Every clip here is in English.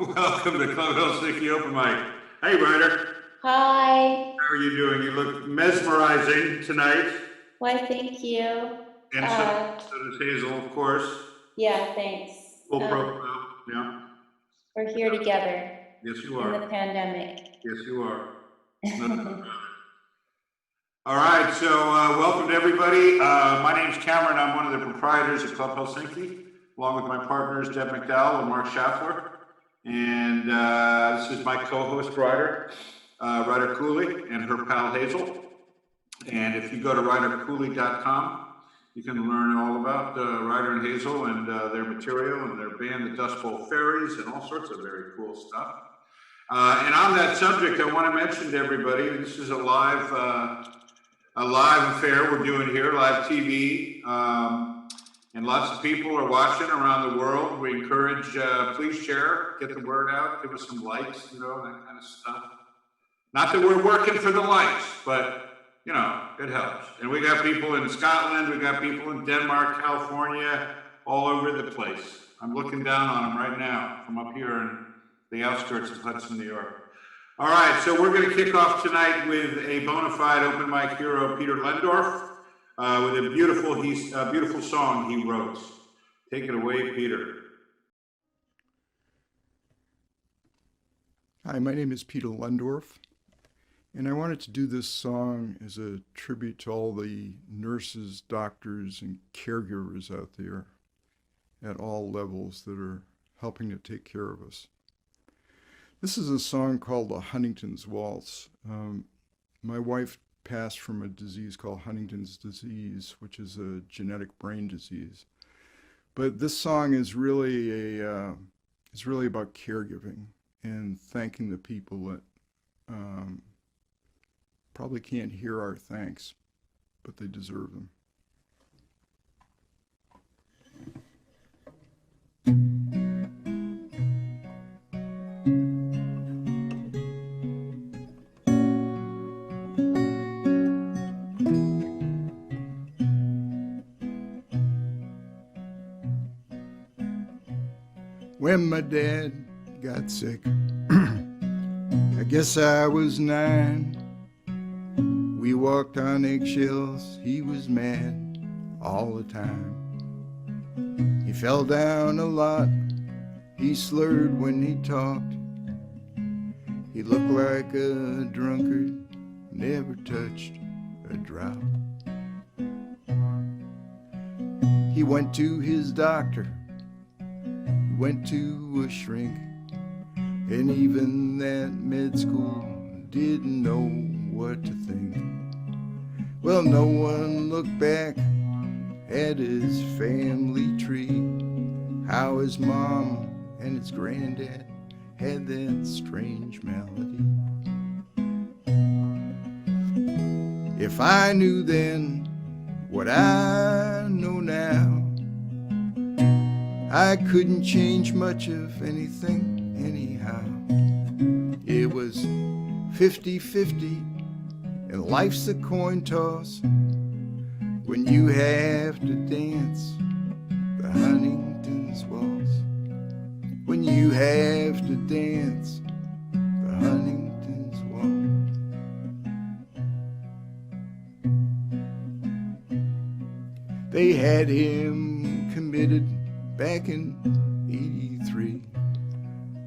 Welcome to Club Helsinki Open Mic. Hey, Ryder. Hi. How are you doing? You look mesmerizing tonight. Why, thank you. And so does Hazel, of course. Yeah, thanks. Full profile, yeah. We're here together. Yes, you are. In the pandemic. Yes, you are. All right, so welcome to everybody. My name's Cameron. I'm one of the proprietors of Club Helsinki, along with my partners, Deb McDowell and Mark Schaffler. And this is my co-host, Ryder Cooley, and her pal, Hazel. And if you go to rydercooley.com, you can learn all about Ryder and Hazel and their material and their band, the Dust Bowl Fairies, and all sorts of very cool stuff. And on that subject, I want to mention to everybody, this is a live affair we're doing here, live TV. And lots of people are watching around the world. We encourage, please share, get the word out, give us some likes, that kind of stuff. Not that we're working for the likes, but, it helps. And we got people in Scotland, we got people in Denmark, California, all over the place. I'm looking down on them right now from up here in the outskirts of Hudson, New York. All right, so we're going to kick off tonight with a bona fide open mic hero, Peter Lendorf. With a beautiful song he wrote. Take it away, Peter. Hi, my name is Peter Lendorf, and I wanted to do this song as a tribute to all the nurses, doctors, and caregivers out there at all levels that are helping to take care of us. This is a song called The Huntington's Waltz. My wife passed from a disease called Huntington's disease, which is a genetic brain disease. But this song is really about caregiving and thanking the people that probably can't hear our thanks, but they deserve them. When my dad got sick, I guess I was 9. We walked on eggshells, he was mad all the time. He fell down a lot, he slurred when he talked. He looked like a drunkard, never touched a drop. He went to his doctor, went to a shrink, and even that med school didn't know what to think. Well, no one looked back at his family tree, how his mom and his granddad had that strange malady. If I knew then what I know now, I couldn't change much of anything anyhow. It was 50-50, and life's a coin toss when you have to dance the Huntington's Waltz. When you have to dance the Huntington's Waltz. They had him committed back in '83.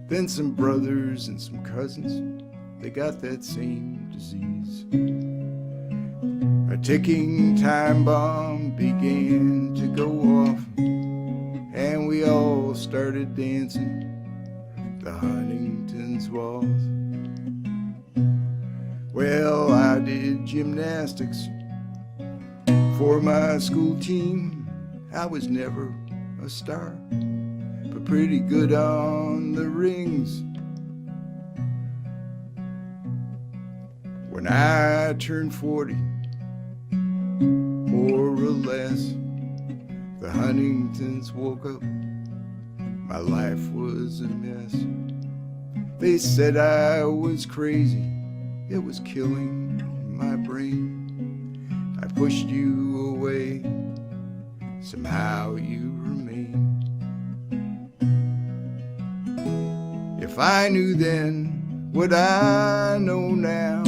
Then some brothers and some cousins, they got that same disease. A ticking time bomb began to go off, and we all started dancing the Huntington's Waltz. Well, I did gymnastics for my school team. I was never a star, but pretty good on the rings. When I turned 40, more or less, the Huntingtons woke up. My life was a mess. They said I was crazy, it was killing my brain. I pushed you away, somehow you remain. If If I knew then what I know now,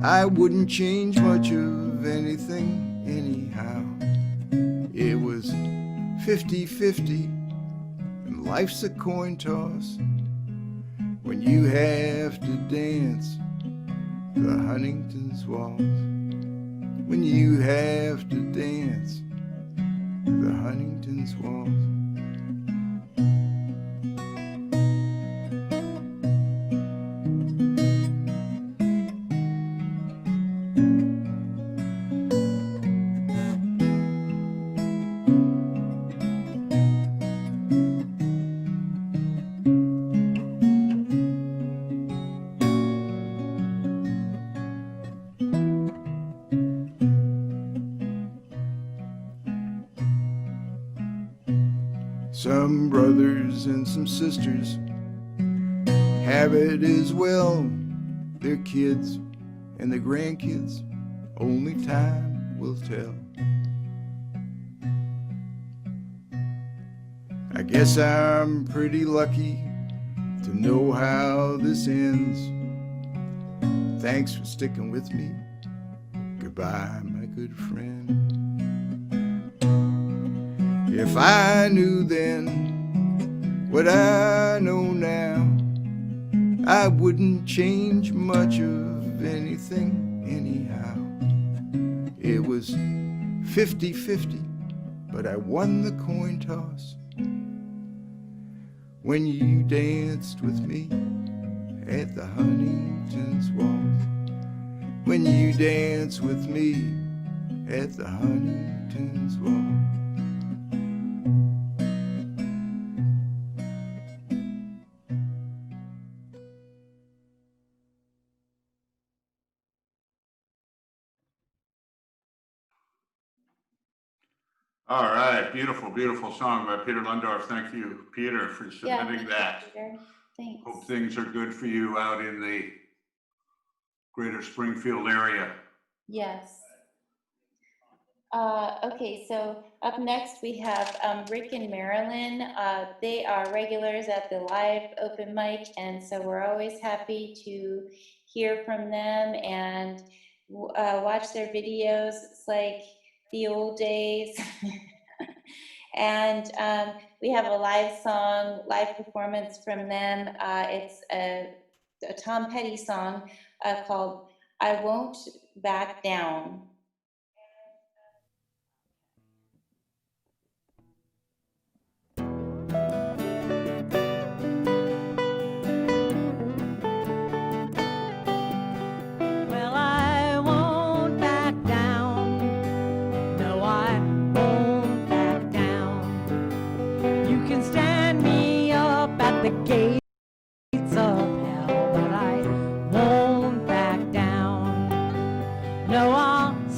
I wouldn't change much of anything anyhow. It was 50-50, and life's a coin toss when you have to dance the Huntington's waltz. When you have to dance the Huntington's waltz. Some brothers and some sisters have it as well. Their kids and their grandkids, only time will tell. I guess I'm pretty lucky to know how this ends. Thanks for sticking with me. Goodbye, my good friend. If I knew then what I know now, I wouldn't change much of anything anyhow. It was 50-50, but I won the coin toss when you danced with me at the Huntington's waltz. When you danced with me at the Huntington's waltz. All right, beautiful, beautiful song by Peter Lundorf. Thank you, Peter, for submitting that. Peter. Thanks. Hope things are good for you out in the greater Springfield area. Yes. Okay, so up next we have Rick and Marilyn. They are regulars at the live open mic, and so we're always happy to hear from them and watch their videos. It's like the old days. And we have a live song, live performance from them. It's a Tom Petty song called I Won't Back Down. Well, I won't back down. No, I won't back down. You can stand me up at the gates of hell, but I won't back down. No, I'll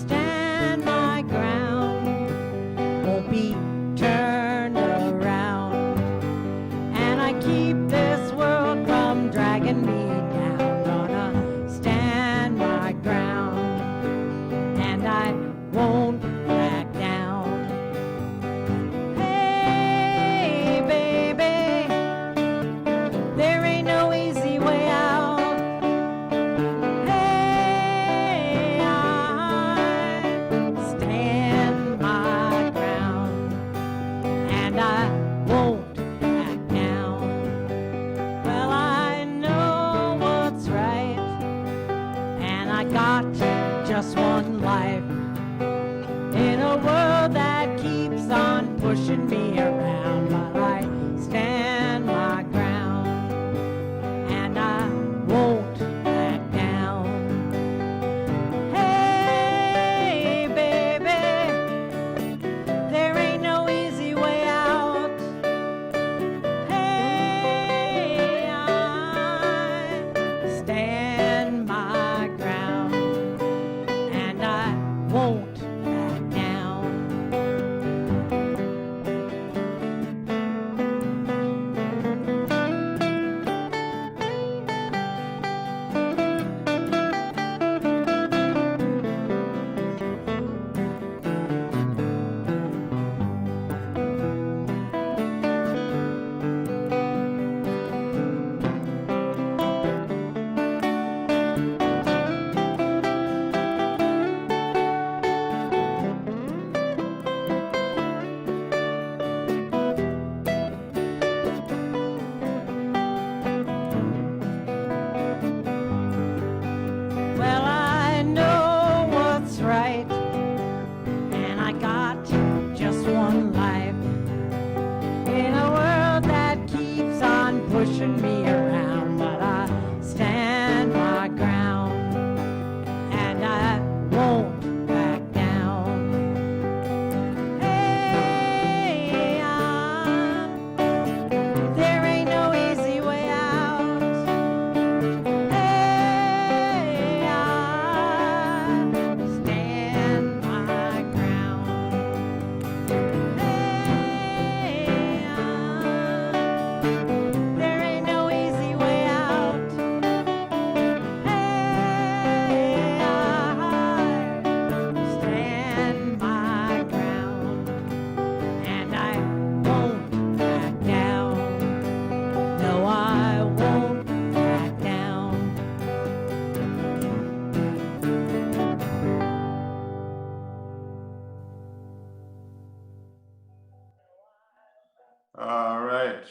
All right,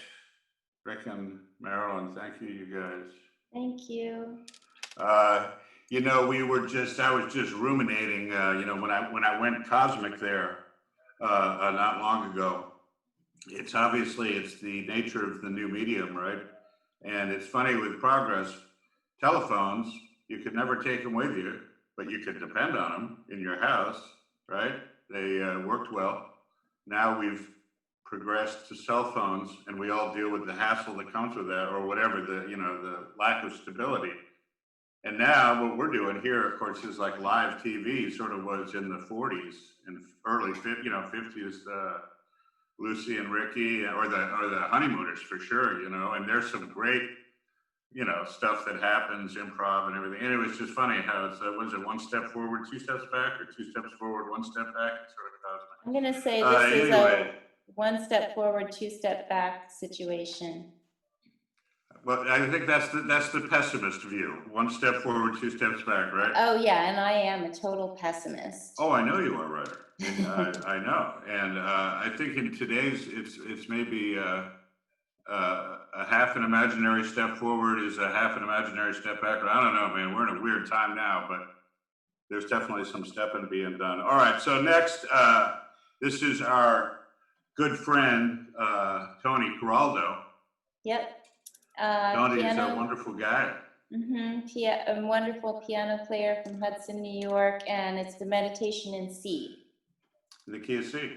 Rick and Marilyn, thank you, you guys. Thank you. You know, I was just ruminating, you know, when I went cosmic there, not long ago, it's the nature of the new medium, right? And it's funny with progress, telephones, you could never take them with you, but you could depend on them in your house, right? They worked well. Now we've progressed to cell phones, and we all deal with the hassle that comes with that, or whatever the lack of stability. And now what we're doing here, of course, is like live TV, sort of was in the 40s and early 50s. Lucy and Ricky, or the honeymooners for sure, you know. And there's some great, you know, stuff that happens, improv and everything. And it was just funny how it's was it one step forward, two steps back, or two steps forward, one step back? It's sort of cosmic. I'm gonna say this is Anyway. a one step forward, two step back situation. Well, I think that's the pessimist view. One step forward, two steps back, right? Oh, yeah, and I am a total pessimist. Oh, I know you are, right. I know, and I think in today's it's maybe a half an imaginary step forward is a half an imaginary step back. I don't know, man. We're in a weird time now, but there's definitely some stepping being done. All right, so next, this is our good friend Tony Coraldo. Yep. Tony is a wonderful guy. A wonderful piano player from Hudson, New York, and it's the Meditation in C. In the key of C.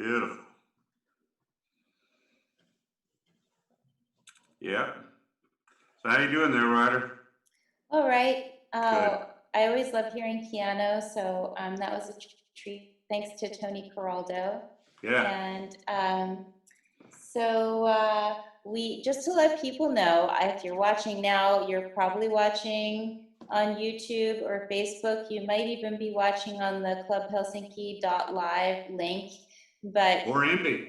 Beautiful. Yeah. So how you doing there, Ryder? All right. Good. I always love hearing piano, so that was a treat. Thanks to Tony Coraldo. Yeah. And so we just to let people know, if you're watching now, you're probably watching on YouTube or Facebook. You might even be watching on the clubhelsinki.live link, but Or Indy.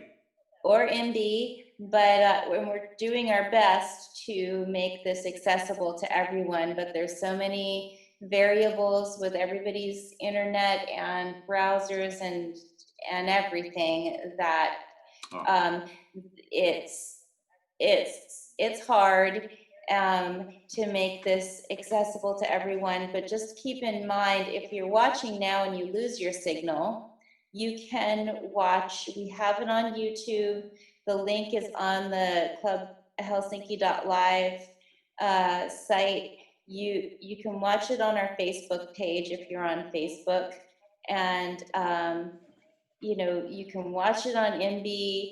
or MD, but when we're doing our best to make this accessible to everyone, but there's so many variables with everybody's internet and browsers and everything that Oh. It's hard to make this accessible to everyone, but just keep in mind, if you're watching now and you lose your signal, you can watch. We have it on YouTube. The link is on the clubhelsinki.live site. You can watch it on our Facebook page if you're on Facebook, and you can watch it on MB.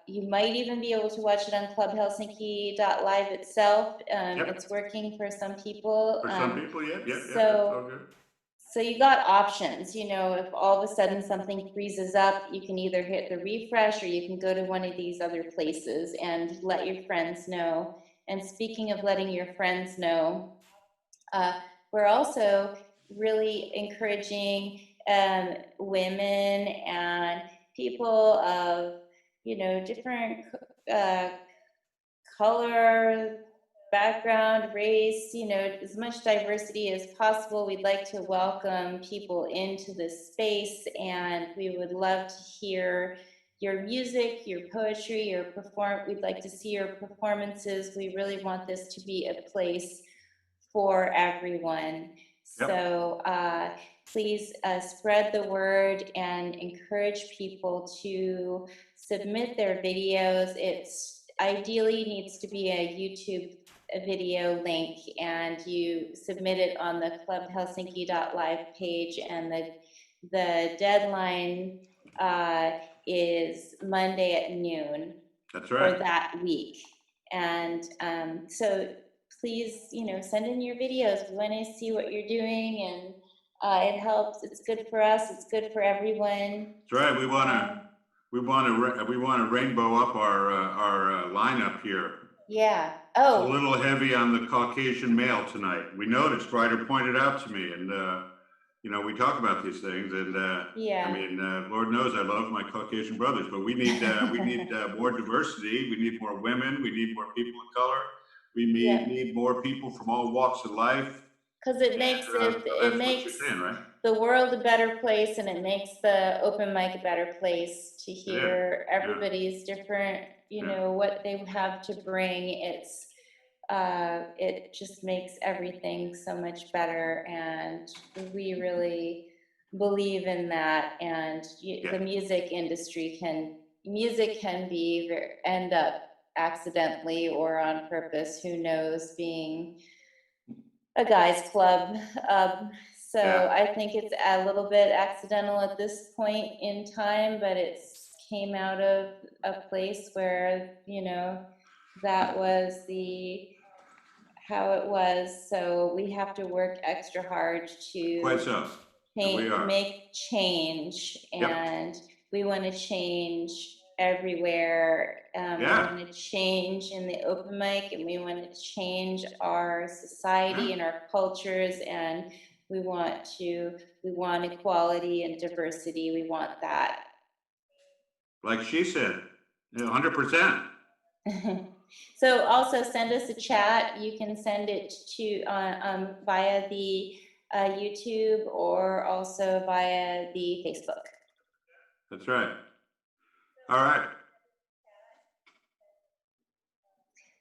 You might even be able to watch it on clubhelsinki.live itself. Yep. It's working for some people. For some people, yeah, so- that's all good. So you got options, if all of a sudden something freezes up, you can either hit the refresh or you can go to one of these other places and let your friends know. And speaking of letting your friends know, we're also really encouraging women and people of, different color, background, race, as much diversity as possible. We'd like to welcome people into this space, and we would love to hear your music, your poetry, we'd like to see your performances. We really want this to be a place for everyone. Yep. So please spread the word and encourage people to submit their videos. It's ideally needs to be a YouTube video link, and you submit it on the clubhelsinki.live page, and the deadline is Monday at noon That's for right. that week. And so please, send in your videos. We want to see what you're doing, and it helps. It's good for us. It's good for everyone. That's right. We want to rainbow up our lineup here. Yeah. It's a Oh, little heavy on the Caucasian male tonight. We noticed. Ryder pointed out to me, and we talk about these things, and yeah. I mean, Lord knows I love my Caucasian brothers, but we need more diversity. We need more women. We need more people of color. We need more people from all walks of life. Because it makes So that's it what makes you're saying, right? the world a better place, and it makes the open mic a better place to hear everybody's different, what they have to bring. It just makes everything so much better, and we really believe in that. And the music industry can end up accidentally or on purpose, who knows, being a guy's club. So I think it's a little bit accidental at this point in time, but it's came out of a place where, that was how it was. So we have to work extra hard Quite to so. We are. make change, Yep. and we want to change everywhere. We want to change in the open mic, and we want to change our society and our cultures, and we want equality and diversity. We want that. Like she said, 100%. So also send us a chat. You can send it to via the YouTube, or also via the Facebook. That's right. All right.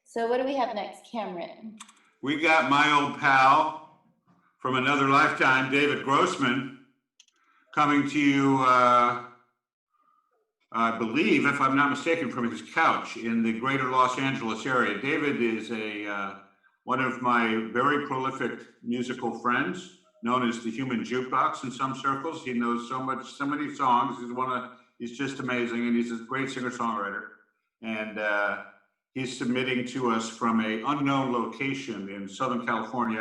So what do we have next, Cameron? We got my old pal from another lifetime, David Grossman, coming to you, I believe, if I'm not mistaken, from his couch in the greater Los Angeles area. David is one of my very prolific musical friends, known as the Human Jukebox in some circles. He knows so many songs. He's just amazing, and he's a great singer-songwriter. And he's submitting to us from a unknown location in Southern California.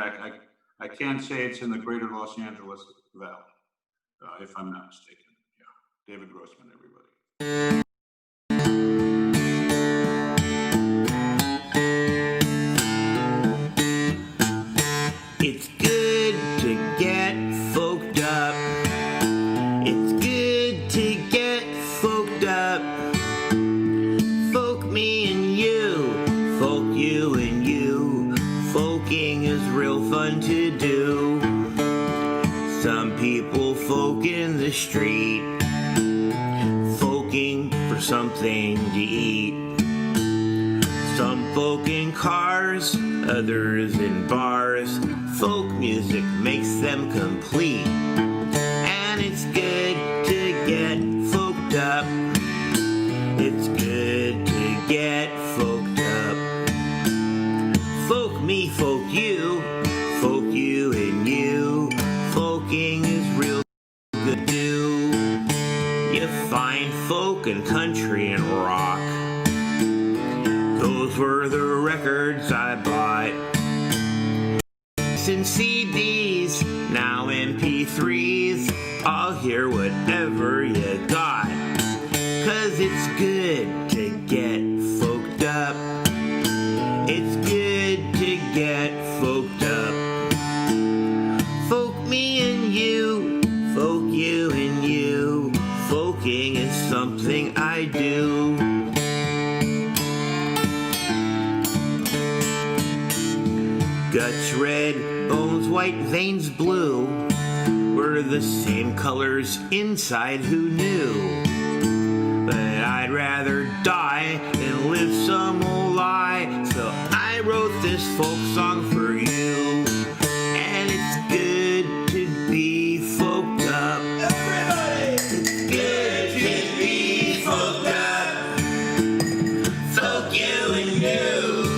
I can say it's in the greater Los Angeles Valley, if I'm not mistaken. Yeah, David Grossman, everybody. It's good to get folked up. It's good to get folked up. Folk me and you, folk you and you. Folking is real fun to do. Some people folk in the street, folking for something to eat. Some folk in cars, others in bars. Folk music makes them complete. And it's good to get folked up. It's good to get folked up. Folk me, folk you and you. Folking is real good to do. You find folk and country and rock. Those were the records I bought. And CDs, now MP3s. I'll hear whatever you got. 'Cause it's good to get folked up. It's good to get folked up. Folk me and you, folk you and you. Folking is something I do. Guts red, bones white, veins blue. We're the same colors inside, who knew? But I'd rather die than live some old lie. So I wrote this folk song for you. And it's good to be folked up. Everybody! It's good to be folked up. Folk you and you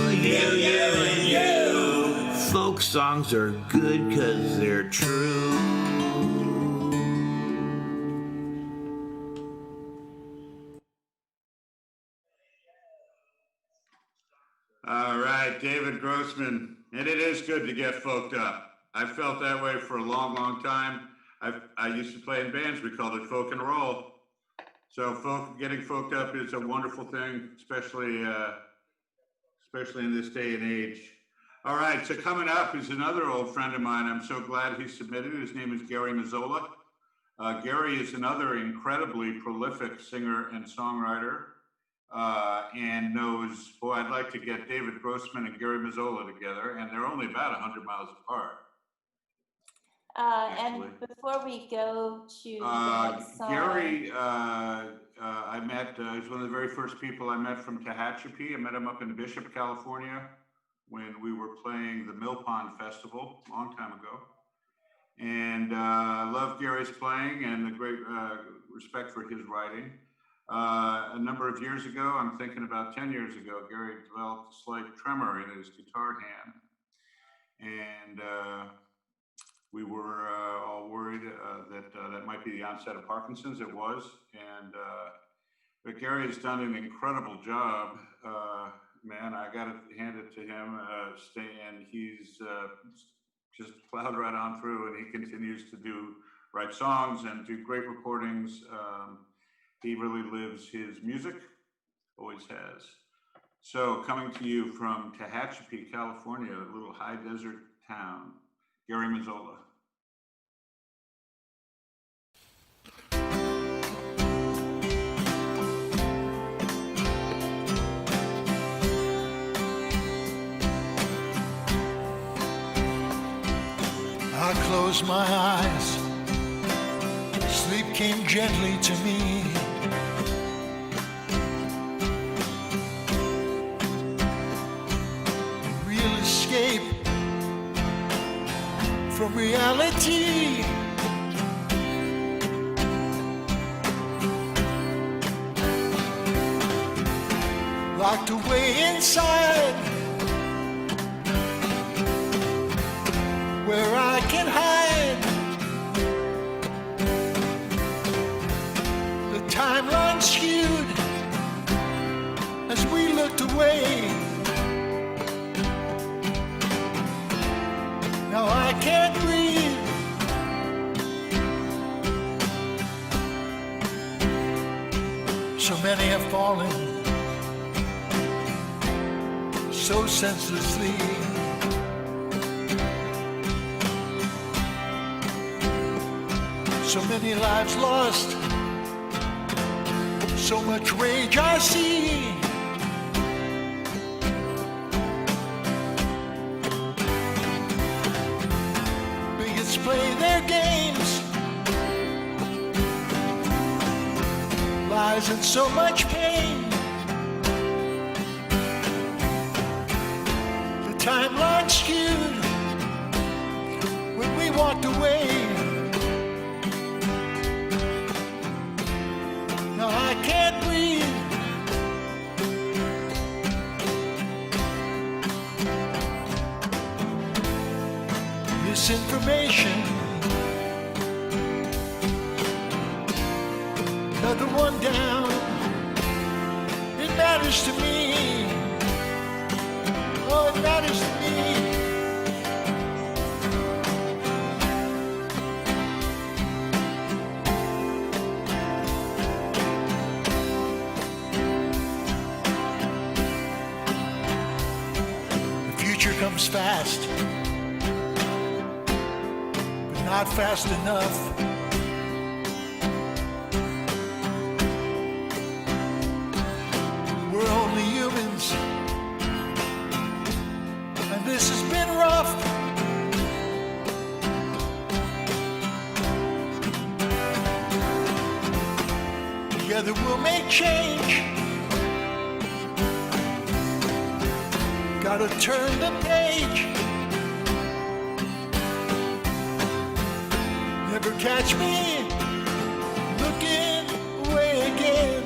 and you. Folk songs are good 'cause they're true. All right, David Grossman, and it is good to get folked up. I felt that way for a long, long time. I used to play in bands. We called it folk and roll. So getting folked up is a wonderful thing, especially in this day and age. All right, so coming up is another old friend of mine. I'm so glad he submitted. His name is Gary Mazzola. Gary is another incredibly prolific singer and songwriter. And knows, boy, I'd like to get David Grossman and Gary Mazzola together, and they're only about 100 miles apart. And before we go to the next song, Gary, I met, he's one of the very first people I met from Tehachapi. I met him up in Bishop, California, when we were playing the Mill Pond Festival a long time ago. And I love Gary's playing and the great respect for his writing. A number of years ago, I'm thinking about 10 years ago, Gary developed a slight tremor in his guitar hand. And we were all worried that might be the onset of Parkinson's. It was. And but Gary has done an incredible job. Man, I got to hand it to him. And he's just plowed right on through, and he continues to write songs and do great recordings. He really lives his music, always has. So coming to you from Tehachapi, California, a little high desert town, Gary Mazzola. I closed my eyes, sleep came gently to me. Real escape from reality. Locked away inside, where I can hide. The time So many have fallen so senselessly. So many lives lost, so much rage I see. Bigots play their games, lies and so much pain. The timeline skewed when we walked away. Now I can't breathe. Misinformation, another one down. It matters to me. Oh, it matters to me. The future comes fast, but not fast enough. We're only humans, and this has been rough. Together we'll make change. Gotta turn the page. Never catch me looking away again.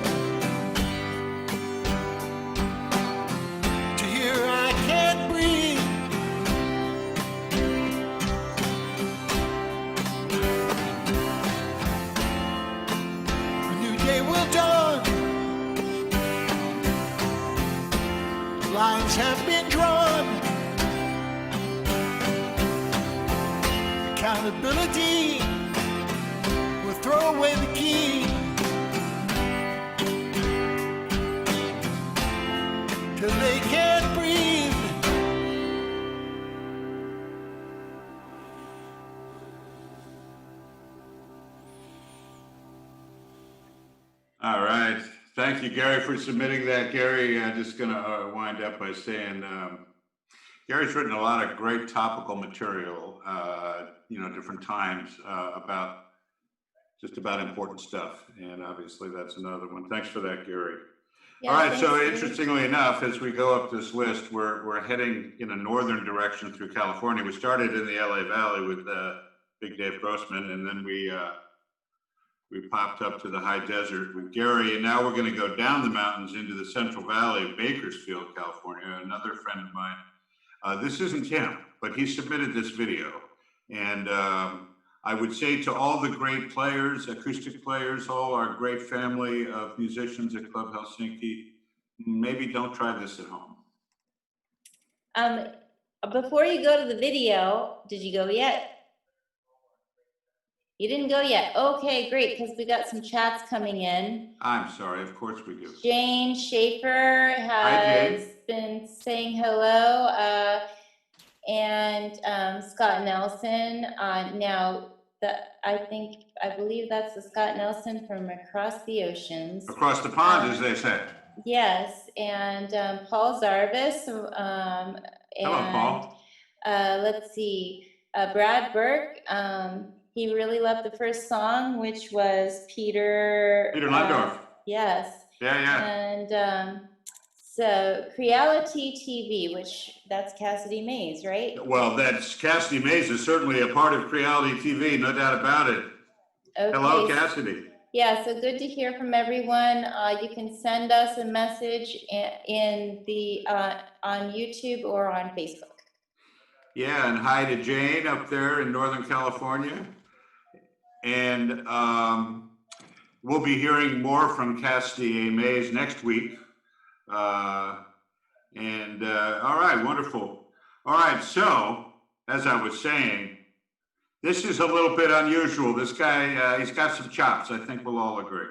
To hear I can't breathe. A new day will dawn. Lines have been drawn. Accountability will throw away the key. Till they can't breathe. All right. Thank you, Gary, for submitting that. Gary, I'm just going to wind up by saying Gary's written a lot of great topical material, different times about just about important stuff. And obviously that's another one. Thanks for that, Gary. Yeah, All right. thanks, So Steve. interestingly enough, as we go up this list, we're heading in a northern direction through California. We started in the LA Valley with Big Dave Grossman, and then we popped up to the high desert with Gary, and now we're going to go down the mountains into the Central Valley of Bakersfield, California. Another friend of mine. This isn't him, but he submitted this video, and I would say to all the great players, acoustic players, all our great family of musicians at Club Helsinki, maybe don't try this at home. Before you go to the video, did you go yet? You didn't go yet. Okay, great, because we got some chats coming in. I'm sorry, of course we do. Jane Schaefer has been saying hello, and Scott Nelson. Now, I believe that's the Scott Nelson from across the oceans. Across the pond, as they say. Yes, and Paul Zarvis. Hello, Paul. Let's see, Brad Burke. He really loved the first song, which was Peter Landorf. Yes. Yeah. And so Creality TV, which that's Cassidy Mays, right? Well, that's Cassidy Mays is certainly a part of Creality TV, no doubt about it. Okay. Hello, Cassidy. Yeah, so good to hear from everyone. You can send us a message in the on YouTube or on Facebook. Yeah, and hi to Jane up there in Northern California. And we'll be hearing more from Cassidy Mays next week. All right, wonderful. All right, so as I was saying, this is a little bit unusual. This guy, he's got some chops. I think we'll all agree.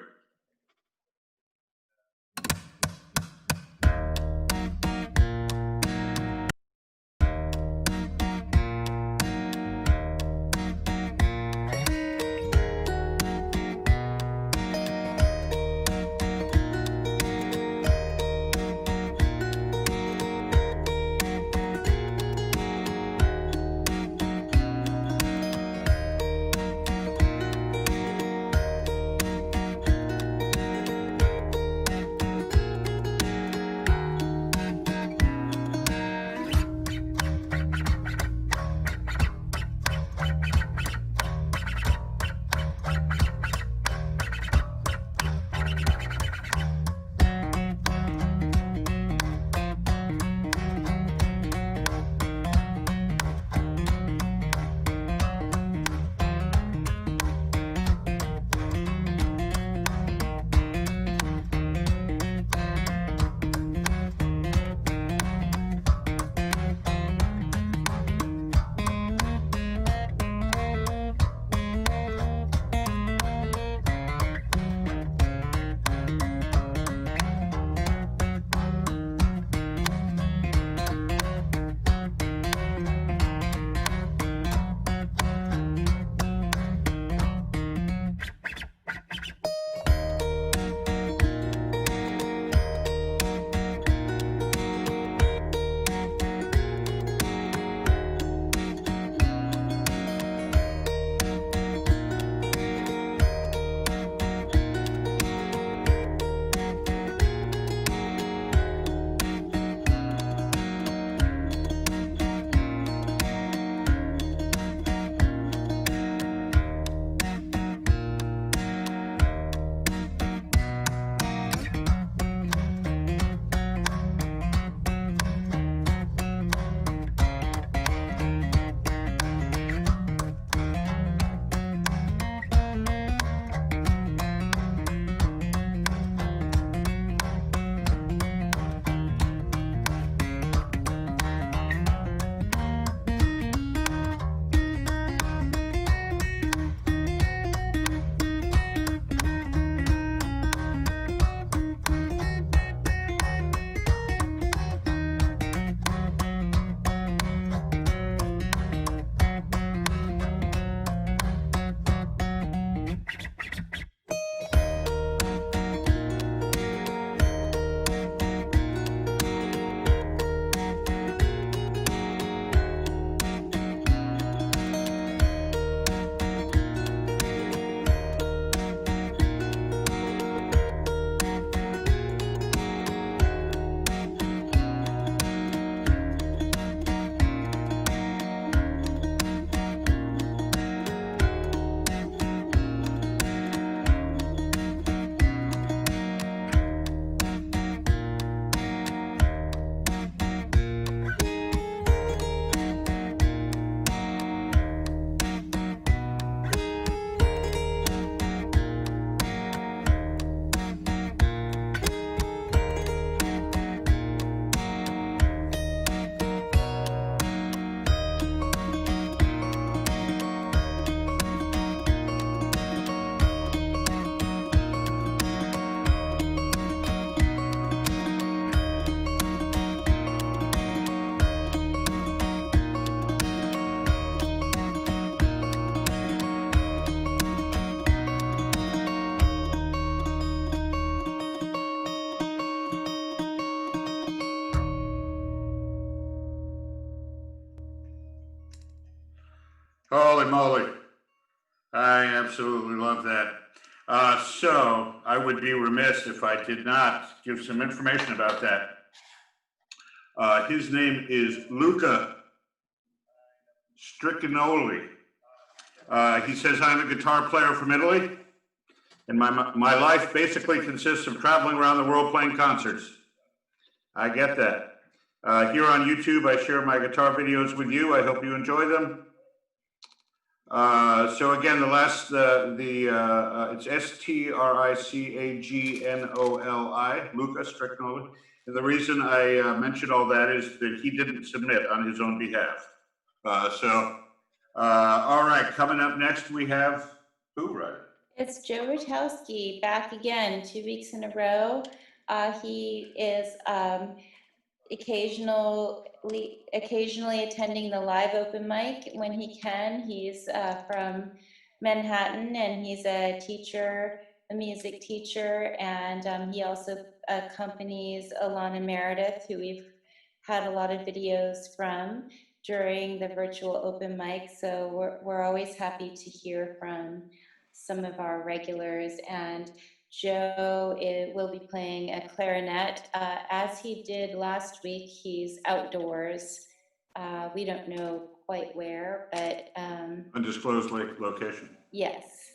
Holy moly. I absolutely love that. So I would be remiss if I did not give some information about that. His name is Luca Stricanoli. He says, I'm a guitar player from Italy, and my life basically consists of traveling around the world playing concerts. I get that. Here on YouTube, I share my guitar videos with you. I hope you enjoy them. So again, it's Stricagnoli, Luca Stricanoli. And the reason I mentioned all that is that he didn't submit on his own behalf. All right, coming up next, we have who, right? It's Joe Rutowski back again, 2 weeks in a row. He is occasionally attending the live open mic when he can. He's from Manhattan, and he's a teacher, a music teacher, and he also accompanies Alana Meredith, who we've had a lot of videos from during the virtual open mic. So we're always happy to hear from some of our regulars. And Joe will be playing a clarinet. As he did last week, he's outdoors. We don't know quite where, but Undisclosed location. yes.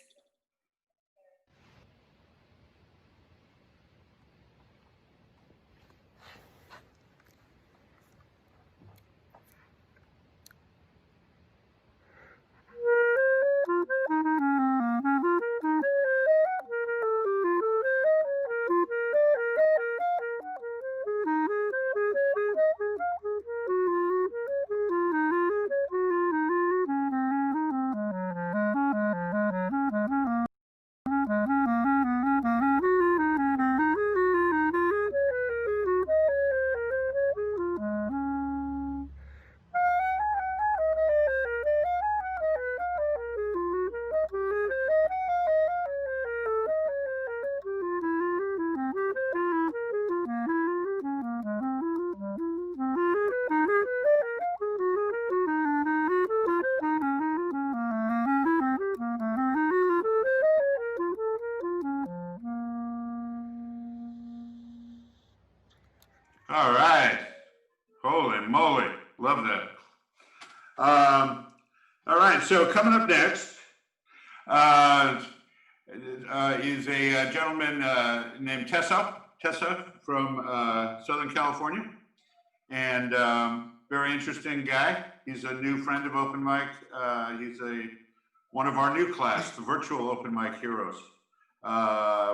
All right. Holy moly. Love that. All right. So coming up next is a gentleman named Tessa from Southern California. And very interesting guy. He's a new friend of Open Mic. He's one of our new class, the virtual Open Mic heroes.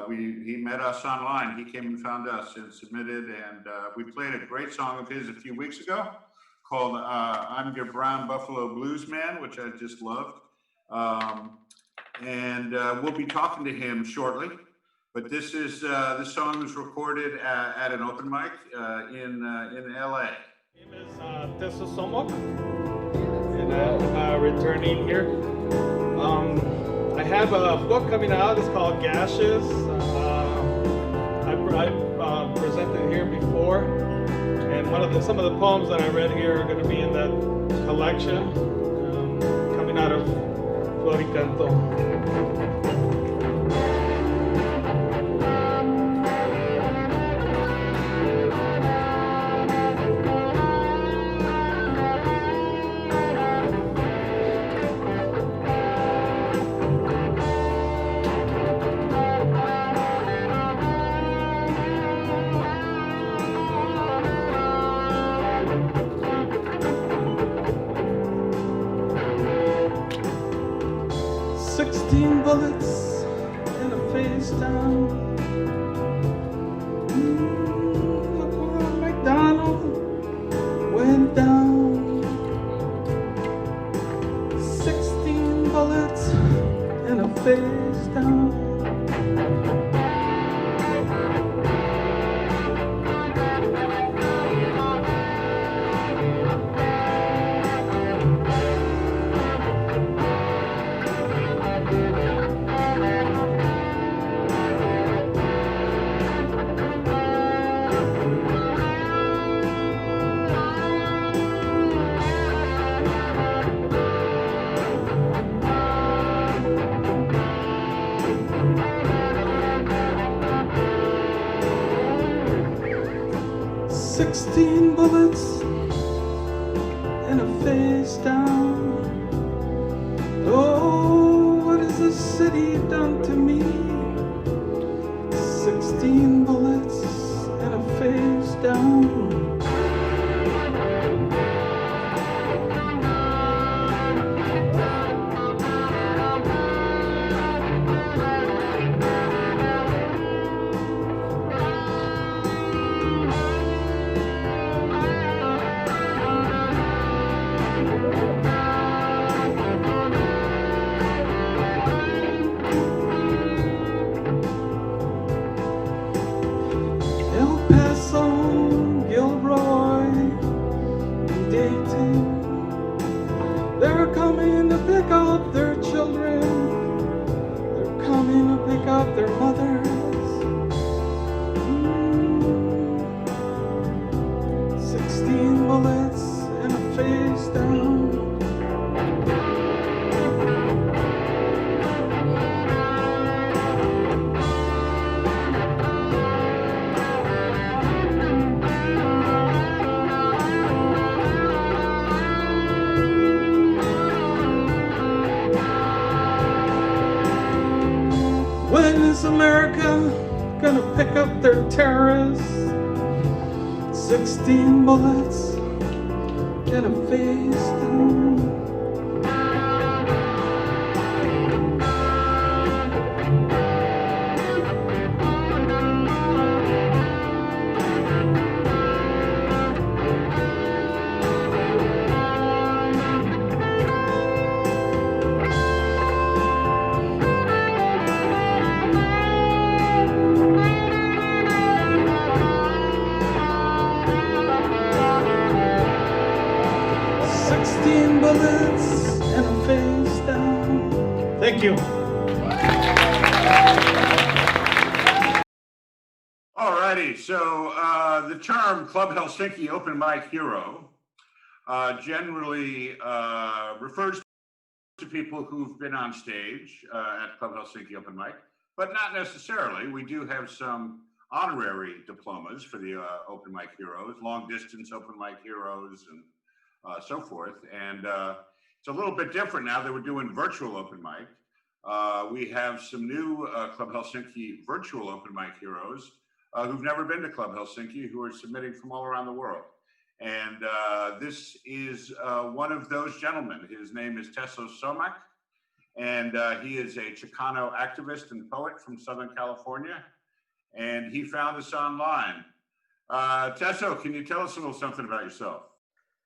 He met us online. He came and found us and submitted, and we played a great song of his a few weeks ago called I'm Your Brown Buffalo Blues Man, which I just loved. And we'll be talking to him shortly. But this song was recorded at an open mic in LA. My name is Tessa Somok, and I'm returning here. I have a book coming out. It's called Gashes. I presented here before, and some of the poems that I read here are going to be in that collection, coming out of Floricanto. 16 bullets in the face down. Laquan McDonald went down. 16 bullets in the face down. 16 bullets and a face down. Oh, what has this city done to me? 16 bullets and a face down. El Paso, Gilroy, and Dayton, they're coming to pick up their children. They're coming to pick up their mothers. 16 bullets and a face down. When is America gonna pick up their terrorists? 16 bullets and a face down. Bullets and a face down. Thank you. Alrighty, so the term Club Helsinki Open Mic Hero generally refers to people who've been on stage at Club Helsinki Open Mic, but not necessarily. We do have some honorary diplomas for the Open Mic Heroes, long distance Open Mic Heroes, and so forth. And it's a little bit different now that we're doing virtual open mic. We have some new Club Helsinki virtual open mic heroes who've never been to Club Helsinki, who are submitting from all around the world. And this is one of those gentlemen. His name is Tesso Somak, and he is a Chicano activist and poet from Southern California. And he found us online. Tesso, can you tell us a little something about yourself?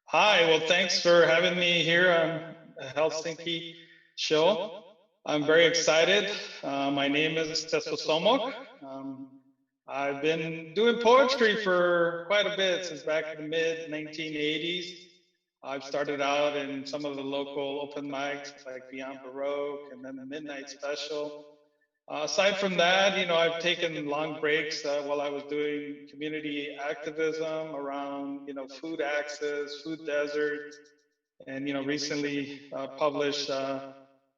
Hi, well, thanks for having me here on the Helsinki show. I'm very excited. My name is Tesso Somak. I've been doing poetry for quite a bit since back in the mid-1980s. I've started out in some of the local open mics like Beyond Baroque and then the Midnight Special. Aside from that, I've taken long breaks while I was doing community activism around, food access, food deserts, and, recently published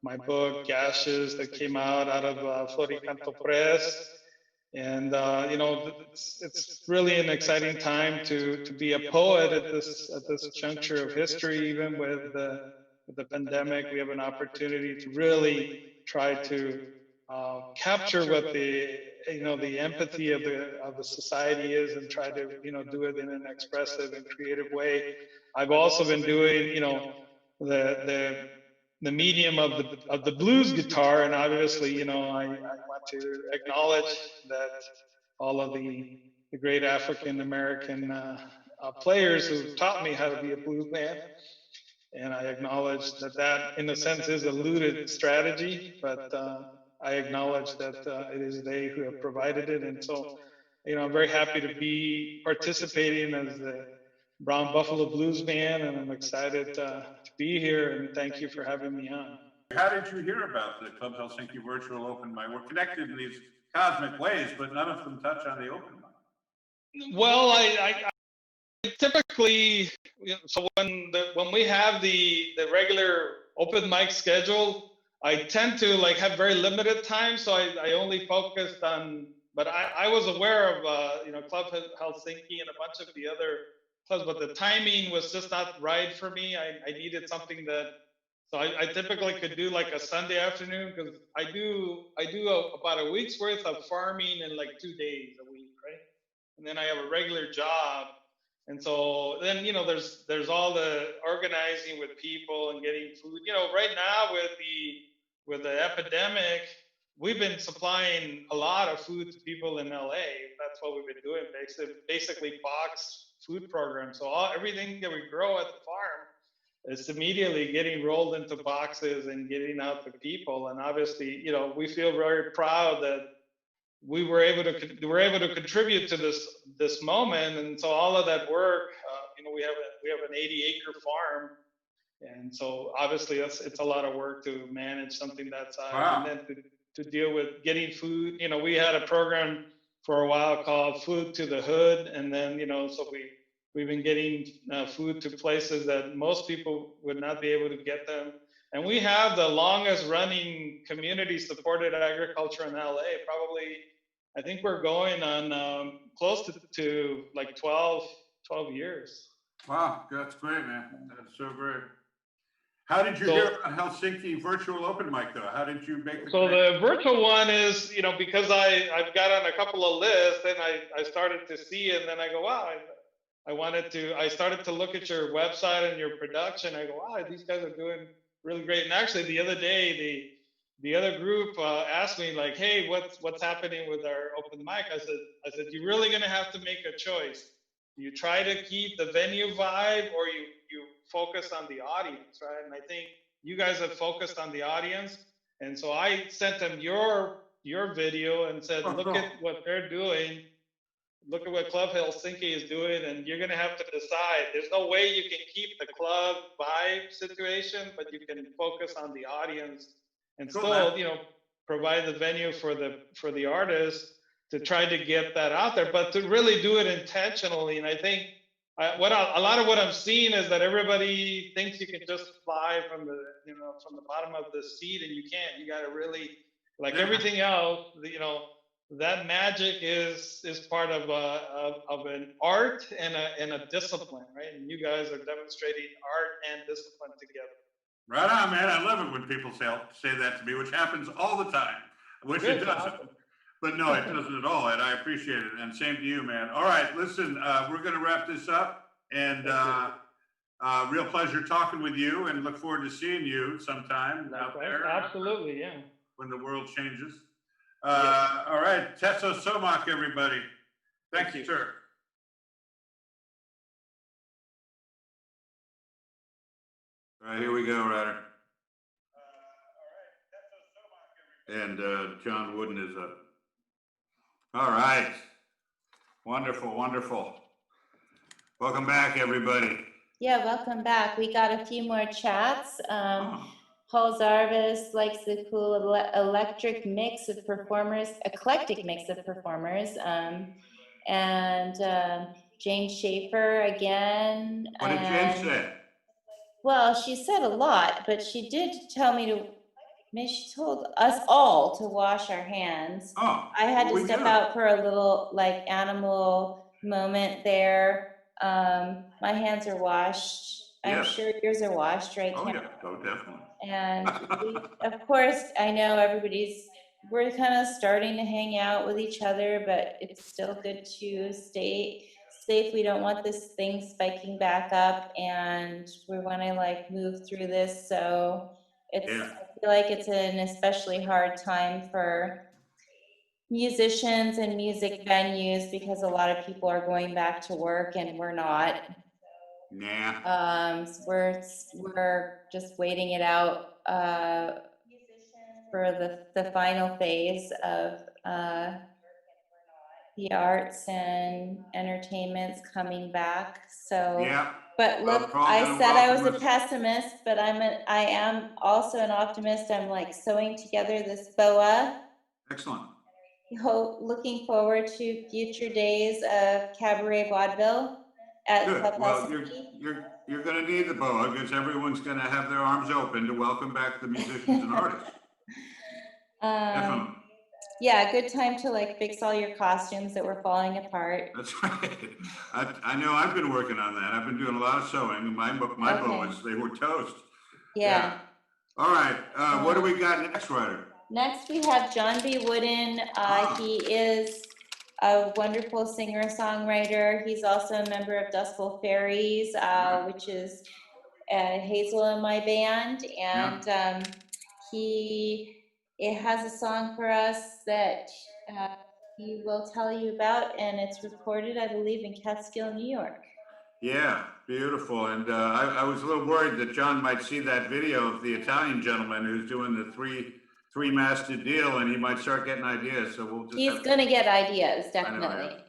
my book, Gashes, that came out of Floricanto Press. And, it's really an exciting time to be a poet at this juncture of history. Even with the pandemic, we have an opportunity to really try to capture what the empathy of the society is, and try to do it in an expressive and creative way. I've also been doing the medium of the blues guitar, and obviously I want to acknowledge that all of the great African American players who taught me how to be a blues man. And I acknowledge that in a sense is a looted strategy, but I acknowledge that it is they who have provided it. And so, I'm very happy to be participating as the Brown Buffalo Blues Band, and I'm excited to be here, and thank you for having me on. How did you hear about the Club Helsinki Virtual Open Mic? We're connected in these cosmic ways, but none of them touch on the open mic. Well, I typically, so when we have the regular open mic schedule, I tend to have very limited time, so I only focused on but I was aware of Club Helsinki and a bunch of the other clubs, but the timing was just not right for me. I needed something that, so I typically could do like a Sunday afternoon, because I do about a week's worth of farming in like 2 days a week, right? And then I have a regular job. And so then, there's all the organizing with people and getting food. Right now with the epidemic, we've been supplying a lot of food to people in LA. That's what we've been doing, basically box food programs. So everything that we grow at the farm is immediately getting rolled into boxes and getting out to people. And obviously, we feel very proud that we were able to contribute to this moment. And so all of that work, we have an 80-acre farm, and so obviously it's a lot of work to manage something that size. Wow. And then to deal with getting food. We had a program for a while called Food to the Hood, and then so we've been getting food to places that most people would not be able to get them. And we have the longest running community supported agriculture in LA. Probably, I think we're going on close to like 12 years. Wow, that's great, man. That's so great. How did you So- hear about Helsinki virtual open mic though? How did you make the So connection? the virtual one is, because I've got on a couple of lists, and I started to see it, and then I go, wow, I started to look at your website and your production. I go, wow, these guys are doing really great. And actually the other day, the other group asked me like, hey, what's happening with our open mic? I said, you're really gonna have to make a choice. You try to keep the venue vibe, or you focus on the audience, right? And I think you guys have focused on the audience. And so I sent them your video and said, Oh, look cool. at what they're doing. Look at what Club Helsinki is doing, and you're gonna have to decide. There's no way you can keep the club vibe situation, but you can focus on the audience and Cool, still, man. provide the venue for the artists to try to get that out there, but to really do it intentionally. And I think a lot of what I'm seeing is that everybody thinks you can just fly from the bottom of the seat, and you can't. You got to really, like Yeah. everything else, that magic is part of an art and a discipline, right? And you guys are demonstrating art and discipline together. Right on, man. I love it when people say that to me, which happens all the time. I wish it Good, doesn't. awesome. But no, it doesn't at all, and I appreciate it. And same to you, man. All right, listen, we're going to wrap this up, and real pleasure talking with you, and look forward to seeing you sometime out there Absolutely, yeah. when the world changes. Yes. All right, Tesso Somak, everybody. Thank Thank you, you. sir. All right, here we go, Ryder. And John Wooden is up. All right. Wonderful, wonderful. Welcome back, everybody. Yeah, welcome back. We got a few more chats. Paul Zarvis likes the cool eclectic mix of performers. And Jane Schaefer again. What did Jen say? Well, she said a lot, but she did tell me to. She told us all to wash our hands. Oh, I had well, to we step do. out for a little like animal moment there. My hands are washed. I'm Yes. sure yours are washed, right, Oh, Karen? yeah, oh, definitely. And of course, I know we're kind of starting to hang out with each other, but it's still good to stay safe. We don't want this thing spiking back up, and we want to like move through this. So I feel like it's an especially hard time for musicians and music venues because a lot of people are going back to work and we're not. Nah. So we're just waiting it out for the final phase of the arts and entertainment's coming back. So, Yeah. but Well, look, they're all I gonna said I was welcome a us. pessimist, but I am also an optimist. I'm like sewing together this boa. Excellent. Looking forward to future days of cabaret vaudeville at Good. Club Well, Helsinki. you're going to need the boa because everyone's going to have their arms open to welcome back the musicians and artists. Definitely. Yeah, good time to like fix all your costumes that were falling apart. That's right. I know I've been working on that. I've been doing a lot of sewing. My Okay. boas, they were toast. Yeah. All right, what do we got next, Ryder? Next, we have John B. Wooden. He is a wonderful singer-songwriter. He's also a member of Dustful Fairies, which is Hazel in my band. And it has a song for us that he will tell you about, and it's recorded, I believe, in Catskill, New York. Yeah, beautiful. And I was a little worried that John might see that video of the Italian gentleman who's doing the three-masted deal, and he might start getting ideas. So we'll just. He's gonna get ideas, definitely.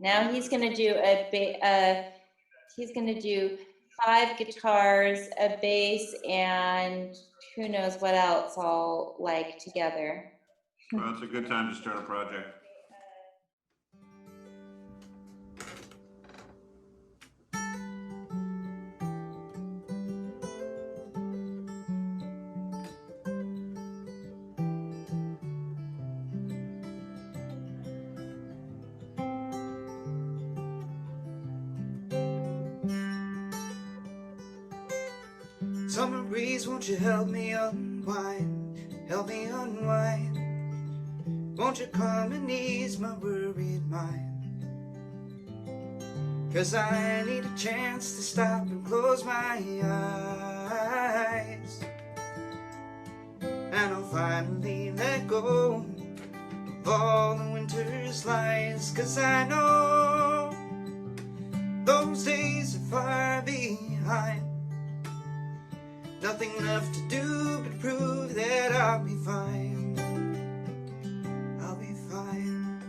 Now he's gonna do he's gonna do 5 guitars, a bass, and who knows what else all like together. Well, it's a good time to start a project. Summer breeze, won't you help me unwind? Help me unwind. Won't you come and ease my worried mind? 'Cause I need a chance to stop and close my eyes, and I'll finally let go of all the winter's lies. 'Cause I know those days are far behind. Nothing left to do but prove that I'll be fine. I'll be fine.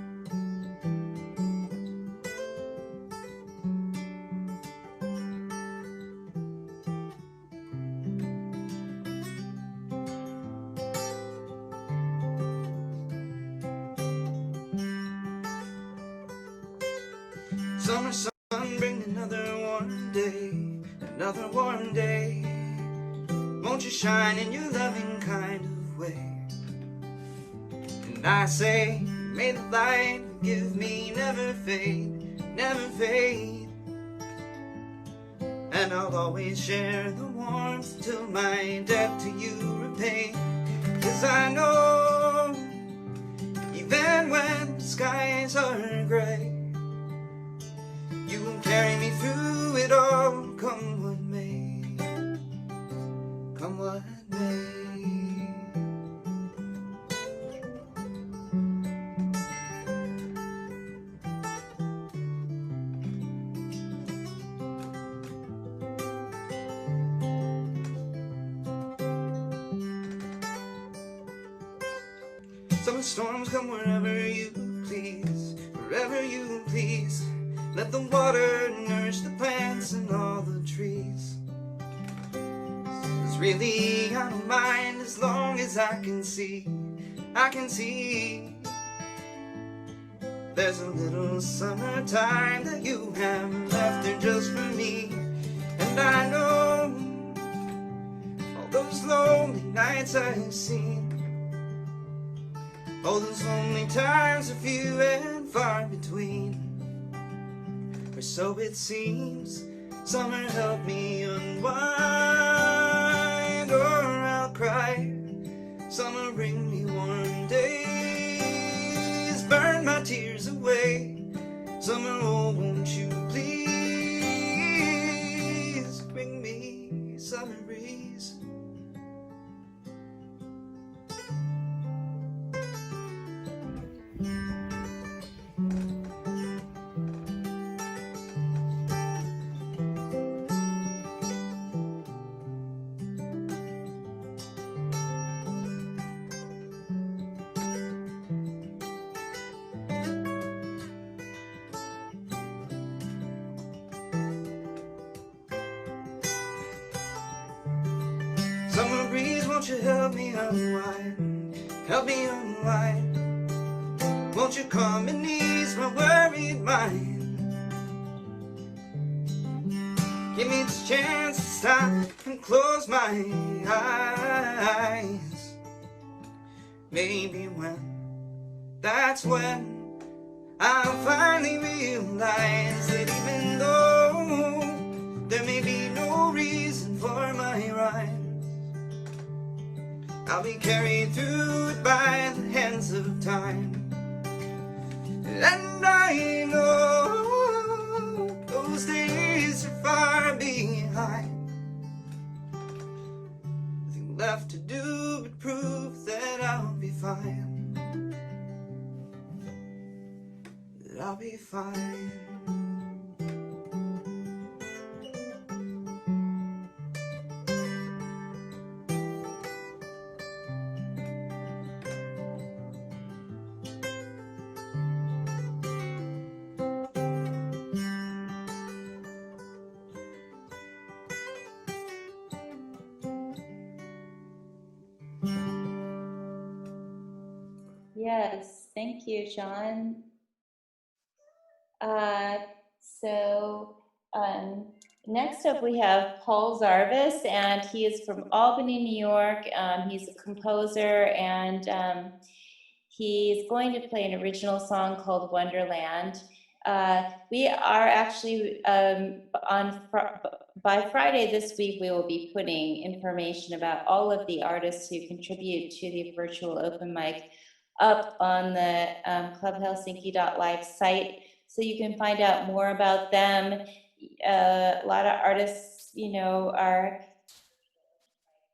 Summer sun, bring another warm day, another warm day. Won't you shine in your loving kind of way? And I say, may the light you give me never fade, never fade. And I'll always share the warmth till my debt to you repay. 'Cause I know, even when the skies are gray, you will carry me through it all, come what may. Come what may. Summer storms come wherever you please, wherever you please. Let the water nourish the plants and all the trees. Really, I don't mind as long as I can see, I can see. There's a little summertime that you have left there just for me. And I know all those lonely nights I've seen, all those lonely times are few and far between. Or so it seems. Summer, help me unwind, or I'll cry. Summer, bring me warm days, burn my tears away. Summer, oh, won't you please bring me summer breeze. Summer breeze, won't you help me unwind? Help me unwind. Won't you come and ease my worried mind? Give me this chance to stop and close my eyes. Maybe when That's when I finally realized that even though there may be no reason for my rhymes, I'll be carried through it by the hands of time. And I know those days are far behind. Nothing left to do but prove that I'll be fine. That I'll be fine. Yes, thank you, John. Next up we have Paul Zarvis, and he is from Albany, New York. He's a composer, and he's going to play an original song called Wonderland. We are actually by Friday this week, we will be putting information about all of the artists who contribute to the virtual open mic up on the clubhelsinki.live site, so you can find out more about them. A lot of artists, are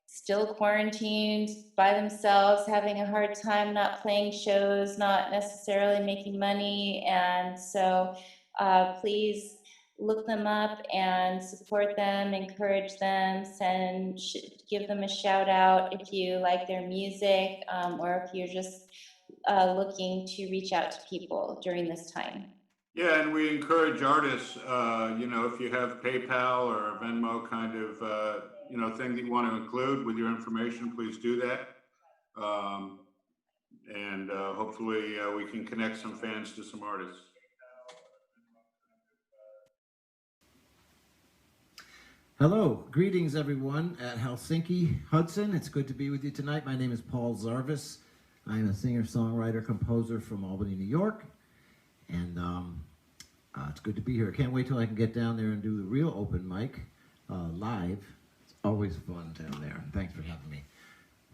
still quarantined by themselves, having a hard time not playing shows, not necessarily making money, and so please look them up and support them, encourage them, give them a shout out if you like their music, or if you're just looking to reach out to people during this time. Yeah, and we encourage artists, if you have PayPal or a Venmo kind of, thing that you want to include with your information, please do that. And hopefully we can connect some fans to some artists. Hello, greetings everyone at Helsinki, Hudson. It's good to be with you tonight. My name is Paul Zarvis. I'm a singer-songwriter, composer from Albany, New York. And it's good to be here. I can't wait till I can get down there and do the real open mic live. It's always fun down there, and thanks for having me.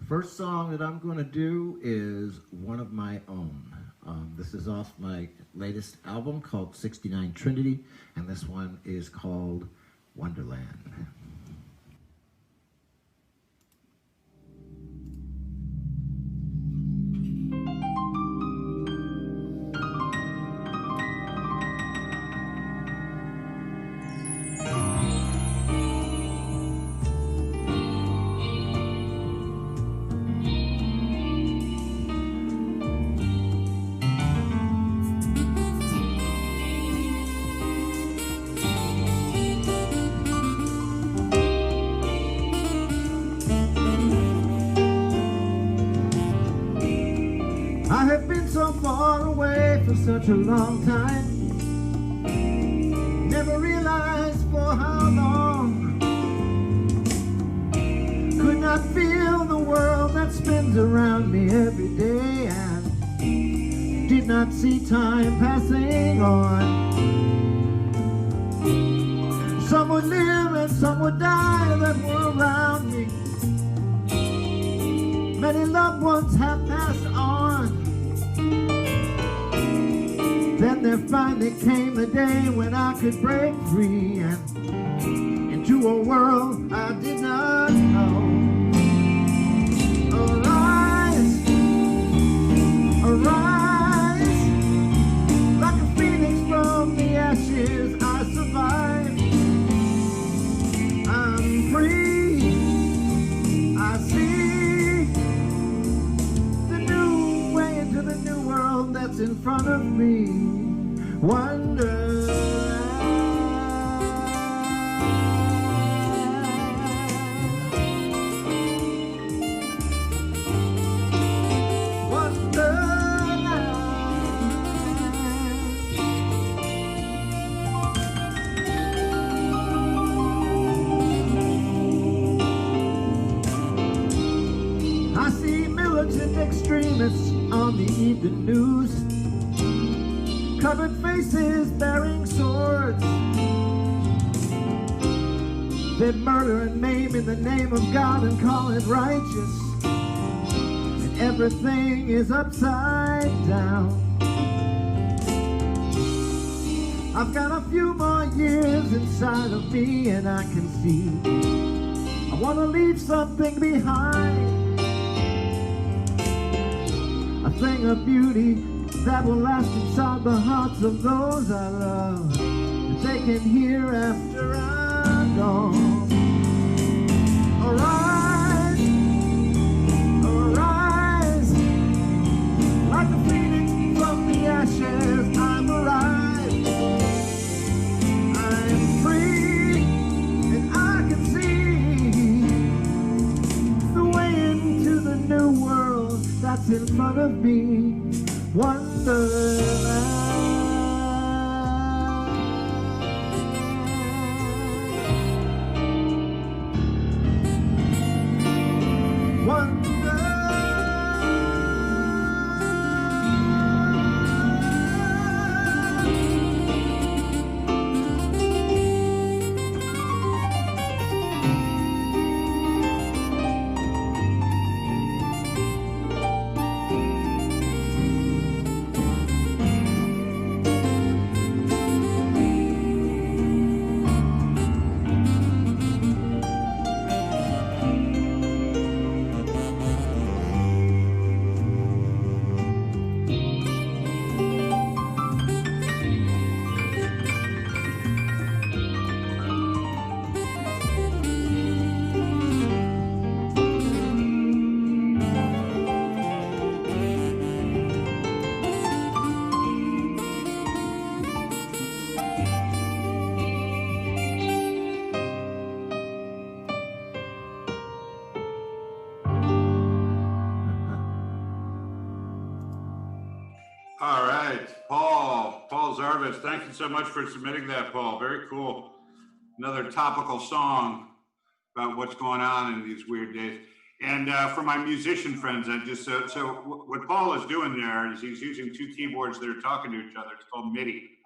First song that I'm going to do is one of my own. This is off my latest album called 69 Trinity, and this one is called Wonderland. I have been so far away for such a long time, never realized for how long. Could not feel the world that spins around me every day, and did not see time passing on. Some would live and some would die that were around me. Many loved ones have passed on. Then there finally came the day when I could break free and into a world I did not know. Arise, arise, like a phoenix from the ashes I survived. I'm free, I see the new way into the new world that's in front of me. Wonderland. I see militant Violent extremists on the evening news, covered faces bearing swords. They murder and maim in the name of God and call it righteous. And everything is upside down. I've got a few more years inside of me, and I can see I want to leave something behind, a thing of beauty that will last inside the hearts of those I love, that they can hear after I'm gone. Arise, arise, like a phoenix from the ashes. I'm arrived, I'm free, and I can see the way into the new world that's in front of me. Wonderland. All right, Paul Zarvis, thank you so much for submitting that, Paul. Very cool. Another topical song about what's going on in these weird days. And for my musician friends, I just so what Paul is doing there is he's using two keyboards that are talking to each other. It's called MIDI.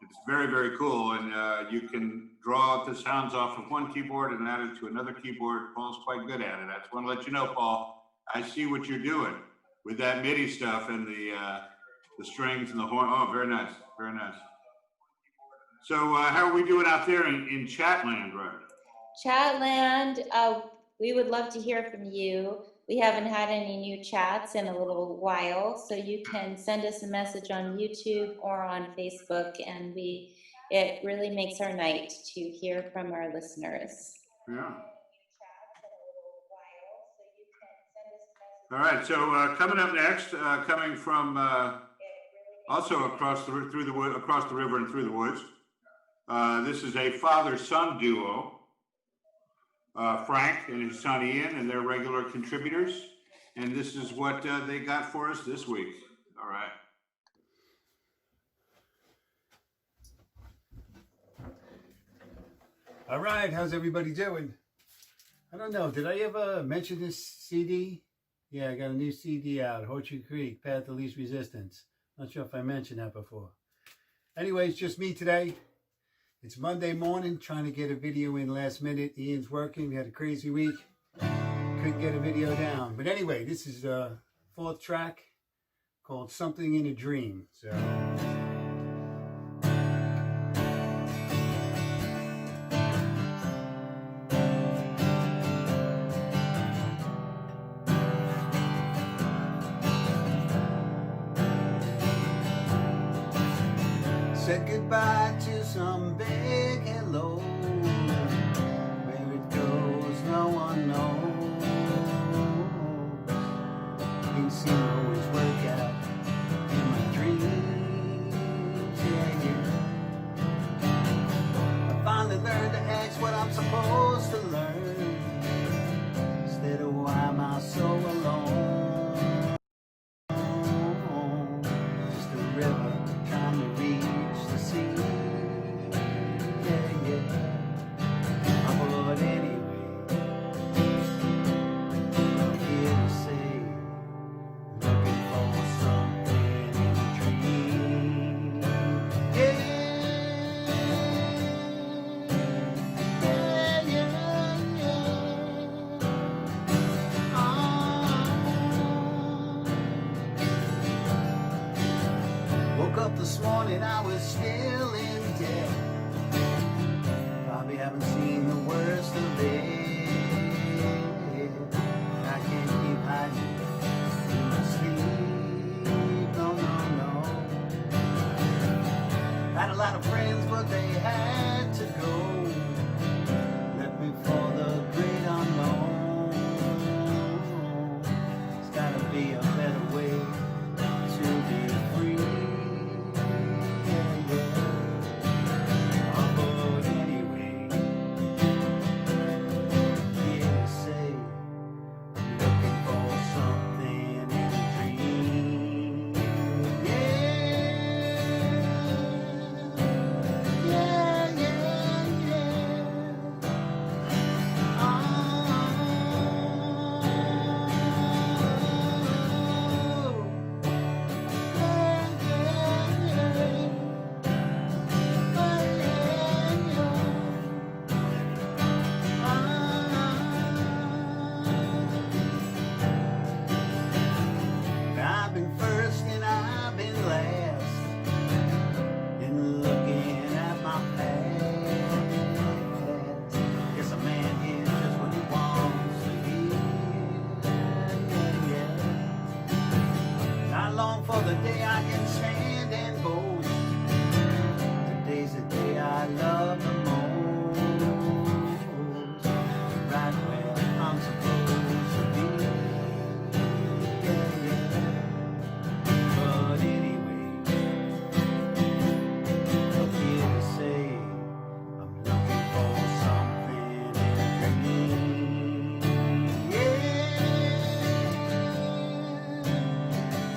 It's very, very cool, and you can draw the sounds off of one keyboard and add it to another keyboard. Paul's quite good at it. I just want to let you know, Paul, I see what you're doing with that MIDI stuff and the strings and the horn. Oh, very nice, very nice. So how are we doing out there in Chatland, right? Chatland, we would love to hear from you. We haven't had any new chats in a little while, so you can send us a message on YouTube or on Facebook, and it really makes our night to hear from our listeners. Yeah. All right, so coming up next, coming from also across the river and through the woods, this is a father-son duo. Frank and his son Ian, and they're regular contributors. And this is what they got for us this week. All right. All right, how's everybody doing? I don't know, did I ever mention this CD? Yeah, I got a new CD out, Horseshoe Creek, Path of Least Resistance. Not sure if I mentioned that before. Anyway, it's just me today. It's Monday morning, trying to get a video in last minute. Ian's working, we had a crazy week. Couldn't get a video down. But anyway, this is a fourth track called Something in a Dream. So said goodbye to some big hello. Where it goes, no one knows. Things seem to always work out in my dreams, yeah, yeah. I finally learned to ask what I'm supposed to learn, instead of why am I so alone. Just a river trying to reach the sea, yeah, yeah. But anyway, I'm here to say up this morning, I was still in debt. Probably haven't seen the worst of it. I can't keep hiding in my sleep. No, no, no. Had a lot of friends, but they had to go. Left me for the great unknown. There's gotta be a better way to be free. Yeah, yeah. Oh, but anyway, here to say, I'm looking for something in a dream. Yeah, yeah, yeah, yeah. I've been first and I've been last in looking at my past. Guess a man hears just what he wants to hear. Yeah, yeah. I long for the day I can stand and boast. Today's the day I love the most. Right where I'm supposed to be. Yeah, yeah. But anyway, I'm here to say I'm looking for something in a dream. Yeah,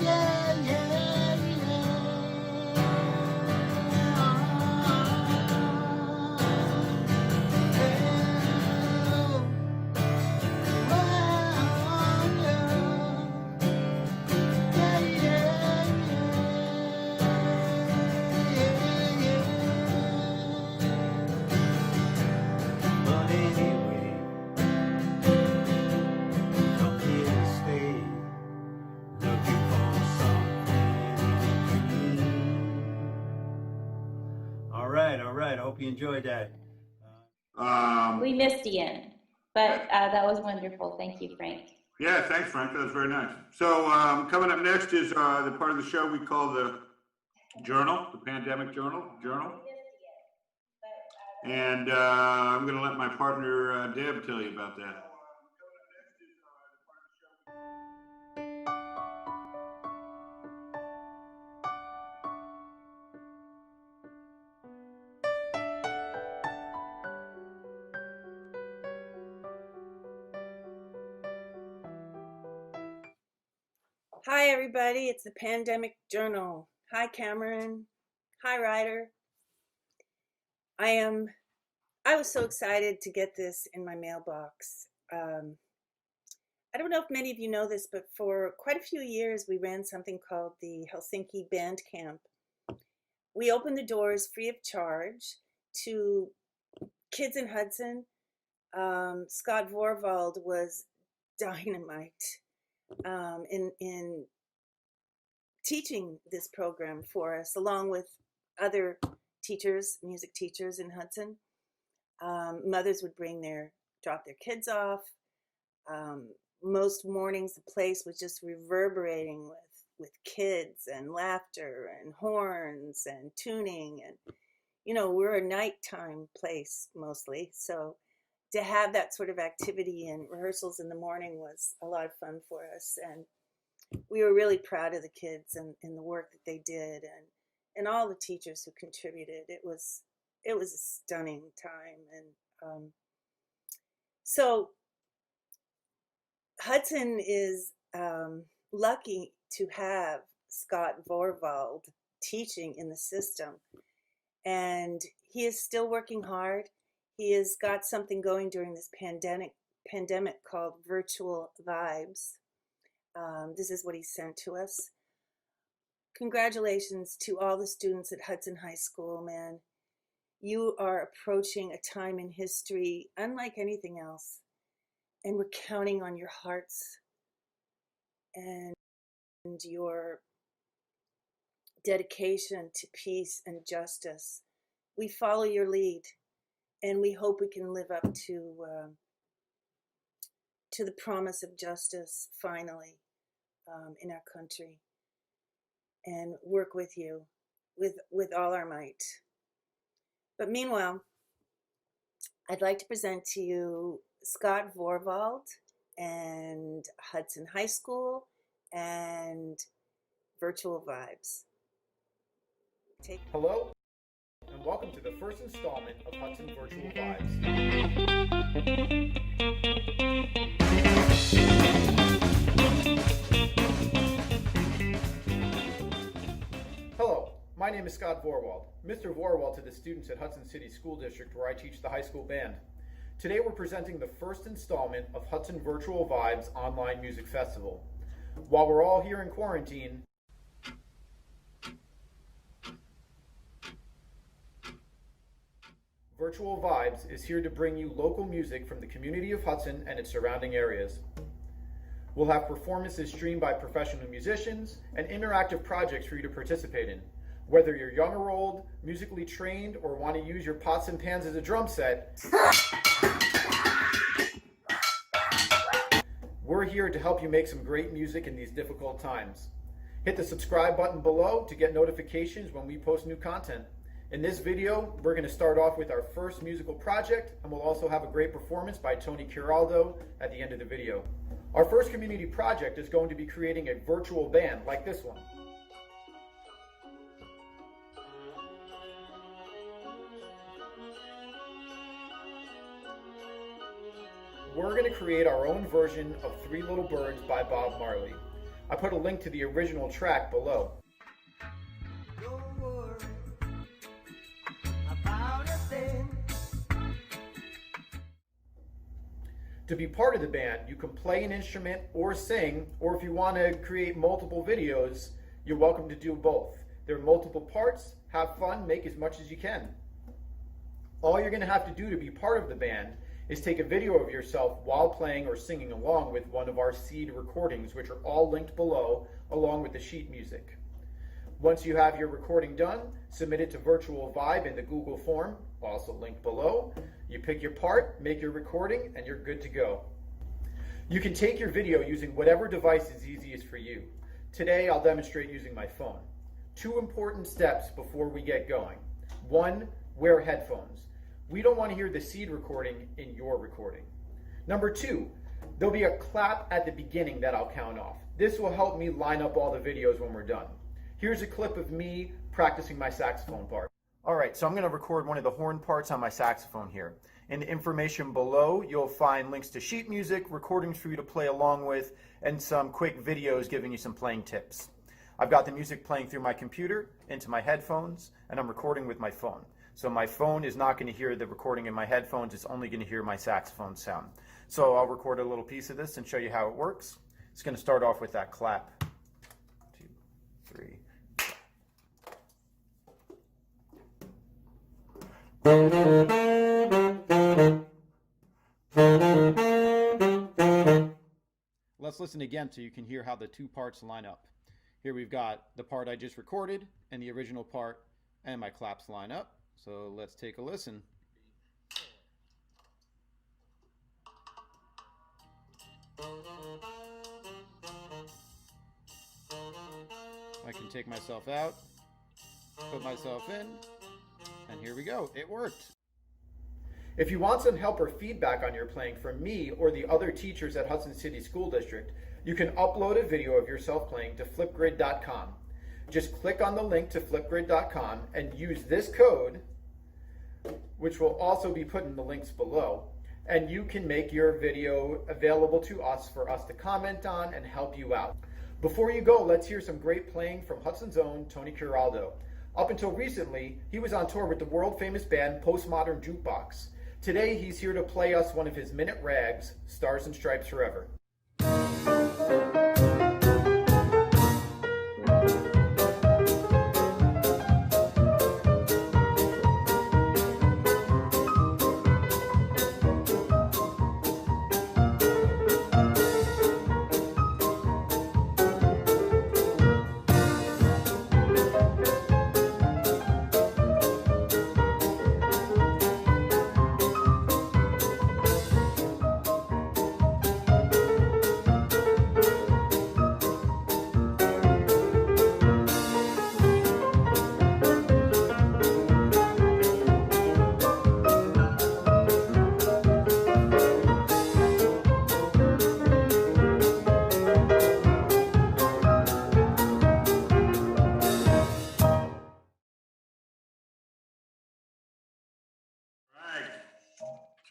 yeah, yeah, But anyway, I'm here to stay, looking for something in a dream. All right. I hope you enjoyed that. We missed Ian, but that was wonderful. Thank you, Frank. Yeah, thanks, Frank. That was very nice. So coming up next is the part of the show we call the Journal, the Pandemic Journal. And I'm going to let my partner Deb tell you about that. Hi, everybody. It's the Pandemic Journal. Hi, Cameron. Hi, Ryder. I was so excited to get this in my mailbox. I don't know if many of you know this, but for quite a few years, we ran something called the Helsinki Band Camp. We opened the doors free of charge to kids in Hudson. Scott Vorvald was dynamite in teaching this program for us, along with other teachers, music teachers in Hudson. Mothers would drop their kids off. Most mornings, the place was just reverberating with kids and laughter and horns and tuning. And, you know, we're a nighttime place mostly. So to have that sort of activity and rehearsals in the morning was a lot of fun for us. And we were really proud of the kids and the work that they did and all the teachers who contributed. It was a stunning time. And so Hudson is lucky to have Scott Vorvald teaching in the system. And he is still working hard. He has got something going during this pandemic called Virtual Vibes. This is what he sent to us. Congratulations to all the students at Hudson High School, man. You are approaching a time in history unlike anything else. And we're counting on your hearts and your dedication to peace and justice. We follow your lead, and we hope we can live up to the promise of justice finally in our country, and work with you with all our might. But meanwhile, I'd like to present to you Scott Vorwald and Hudson High School and Virtual Vibes. Hello, and welcome to the first installment of Hudson Virtual Vibes. Hello, my name is Scott Vorwald, Mr. Vorwald to the students at Hudson City School District, where I teach the high school band. Today we're presenting the first installment of Hudson Virtual Vibes Online Music Festival. While we're all here in quarantine, Virtual Vibes is here to bring you local music from the community of Hudson and its surrounding areas. We'll have performances streamed by professional musicians and interactive projects for you to participate in. Whether you're young or old, musically trained, or want to use your pots and pans as a drum set, we're here to help you make some great music in these difficult times. Hit the subscribe button below to get notifications when we post new content. In this video, we're going to start off with our first musical project, and we'll also have a great performance by Tony Curaldo at the end of the video. Our first community project is going to be creating a virtual band like this one. We're going to create our own version of Three Little Birds by Bob Marley. I put a link to the original track below. To be part of the band, you can play an instrument or sing, or if you want to create multiple videos, you're welcome to do both. There are multiple parts, have fun, make as much as you can. All you're going to have to do to be part of the band is take a video of yourself while playing or singing along with one of our seed recordings, which are all linked below, along with the sheet music. Once you have your recording done, submit it to Virtual Vibe in the Google form, also linked below. You pick your part, make your recording, and you're good to go. You can take your video using whatever device is easiest for you. Today, I'll demonstrate using my phone. 2 important steps before we get going. 1, wear headphones. We don't want to hear the seed recording in your recording. Number 2, there'll be a clap at the beginning that I'll count off. This will help me line up all the videos when we're done. Here's a clip of me practicing my saxophone part. All right, so I'm going to record one of the horn parts on my saxophone here. In the information below, you'll find links to sheet music, recordings for you to play along with, and some quick videos giving you some playing tips. I've got the music playing through my computer, into my headphones, and I'm recording with my phone. So my phone is not going to hear the recording in my headphones, it's only going to hear my saxophone sound. So I'll record a little piece of this and show you how it works. It's going to start off with that clap. 2, 3. Let's listen again so you can hear how the 2 parts line up. Here we've got the part I just recorded and the original part, and my claps line up. So let's take a listen. I can take myself out, put myself in, and here we go. It worked. If you want some help or feedback on your playing from me or the other teachers at Hudson City School District, you can upload a video of yourself playing to flipgrid.com. Just click on the link to flipgrid.com and use this code, which will also be put in the links below, and you can make your video available to us for us to comment on and help you out. Before you go, let's hear some great playing from Hudson's own Tony Curaldo. Up until recently, he was on tour with the world-famous band Postmodern Jukebox. Today, he's here to play us one of his minute rags, Stars and Stripes Forever.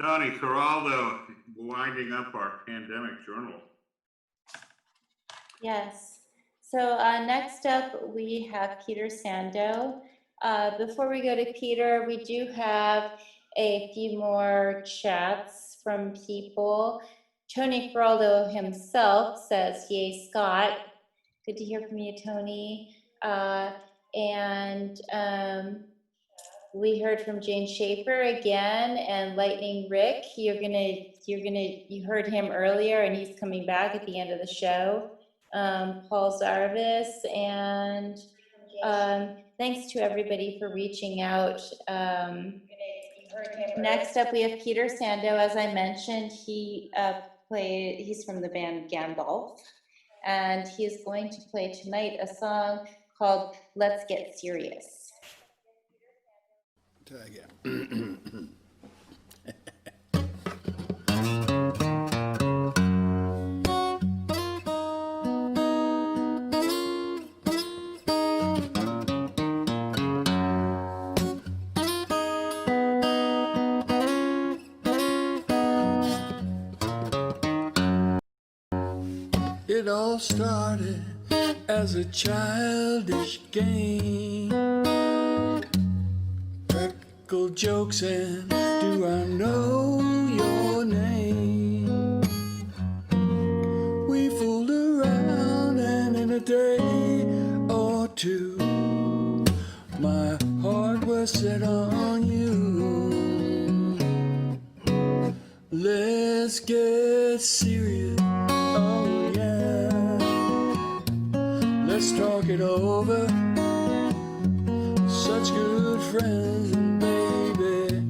Tony Coraldo, winding up our pandemic journal. Yes. So next up, we have Peter Sando. Before we go to Peter, we do have a few more chats from people. Tony Coraldo himself says, "Yay, Scott." Good to hear from you, Tony. We heard from Jane Schaefer again, and Lightning Rick. You heard him earlier, and he's coming back at the end of the show. Paul Zarvis, and thanks to everybody for reaching out. Next up, we have Peter Sando. As I mentioned, he's from the band Gandalf, and he is going to play tonight a song called "Let's Get Serious." It all started as a childish game. Practical jokes and do I know your name? We fooled around and in a day or two my heart was set on you. Let's get serious, oh yeah. Let's talk it over, such good friends, and baby,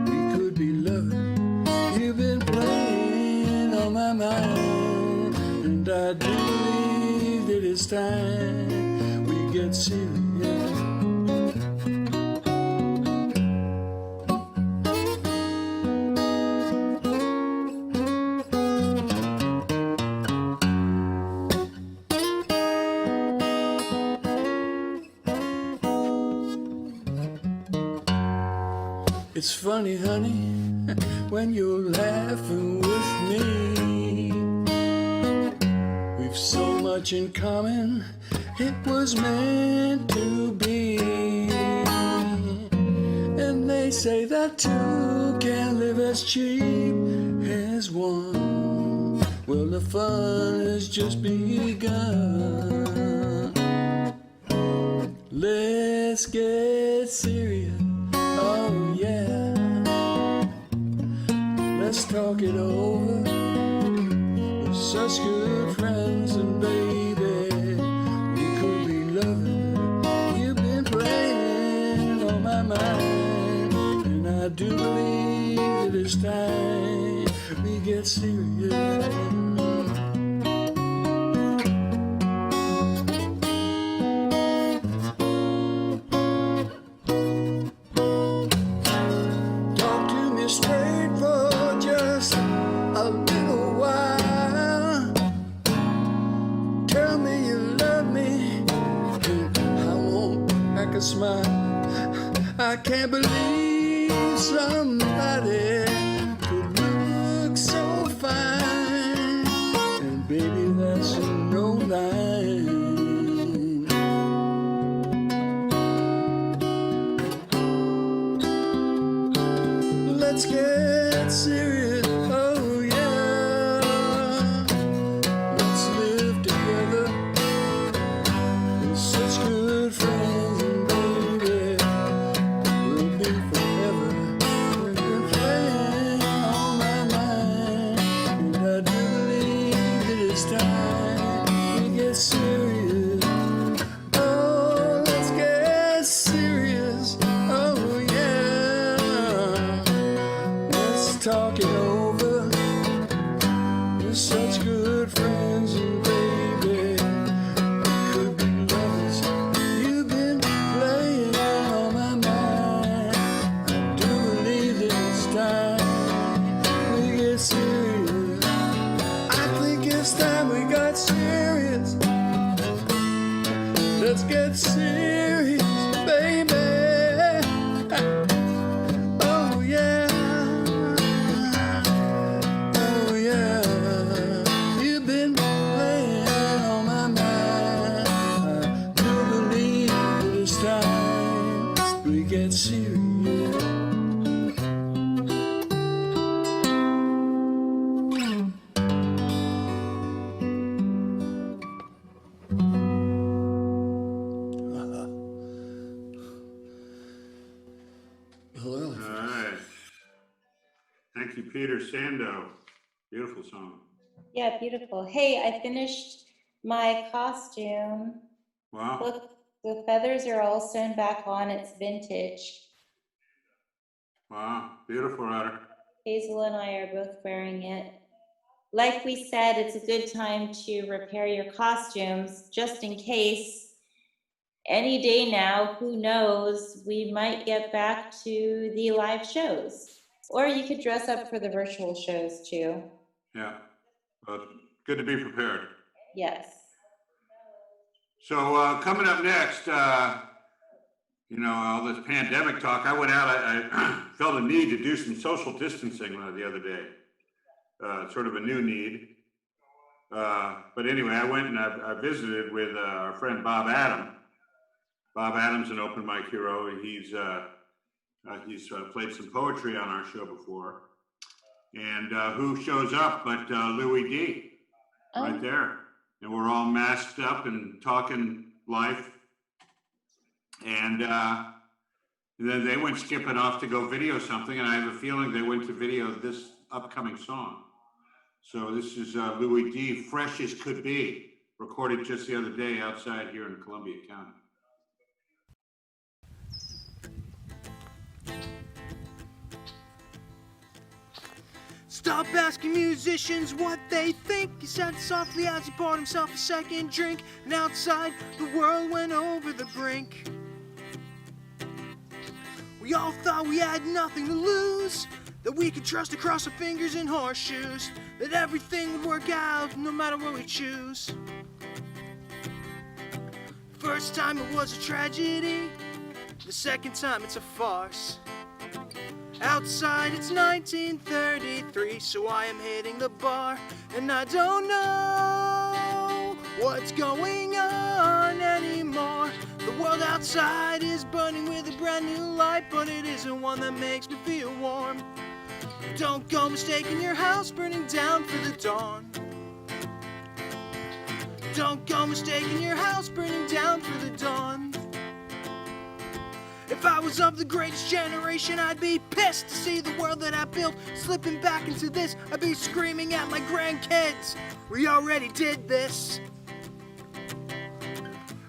we could be loving. You've been playing on my mind, and I do believe that it's time we get serious. It's funny, honey, when you're laughing with me. We've so much in common, it was meant to be. And they say that two can live as cheap as one. Well, the fun has just begun. Let's get serious. Oh yeah, let's talk it over. We're such good friends, and baby, we could be loving. You've been playing on my mind, and I do believe that it's time we get serious. Smile. I can't believe somebody could look so fine, and baby, that's no lie. Let's get serious, oh yeah. Let's live together, we're such good friends. Talk it over, we're such good friends, and baby, we could be lovers. You've been playing on my mind. I do believe that it's time we get serious. I think it's time we got serious. Let's get serious, baby. Oh yeah. Peter Sando. Beautiful song. Yeah, beautiful. Hey, I finished my costume. Wow. Look, the feathers are all sewn back on. It's vintage. Wow. Beautiful, Ryder. Hazel and I are both wearing it. Like we said, it's a good time to repair your costumes just in case any day now, who knows, we might get back to the live shows. Or you could dress up for the virtual shows too. Yeah. But good to be prepared. Yes. So coming up next, all this pandemic talk, I went out, I felt a need to do some social distancing the other day. Sort of a new need. But anyway, I went and I visited with our friend Bob Adam. Bob Adam's an open mic hero. He's played some poetry on our show before. And who shows up but Louis D. Right there. And we're all masked up and talking life. And then they went skipping off to go video something, and I have a feeling they went to video this upcoming song. So this is Louis D, Fresh as Could Be, recorded just the other day outside here in Columbia County. Stop asking musicians what they think, he said softly as he poured himself a second drink, and outside the world went over the brink. We all thought we had nothing to lose, that we could trust to cross our fingers in horseshoes, that everything would work out no matter what we choose. First time it was a tragedy, the second time it's a farce. Outside it's 1933, so I am hitting the bar, and I don't know what's going on anymore. The world outside is burning with a brand new light, but it isn't one that makes me feel warm. Don't go mistaking your house burning down for the dawn. Don't go mistaking your house burning down for the dawn. If I was of the greatest generation, I'd be pissed to see the world that I built slipping back into this. I'd be screaming at my grandkids, we already did this.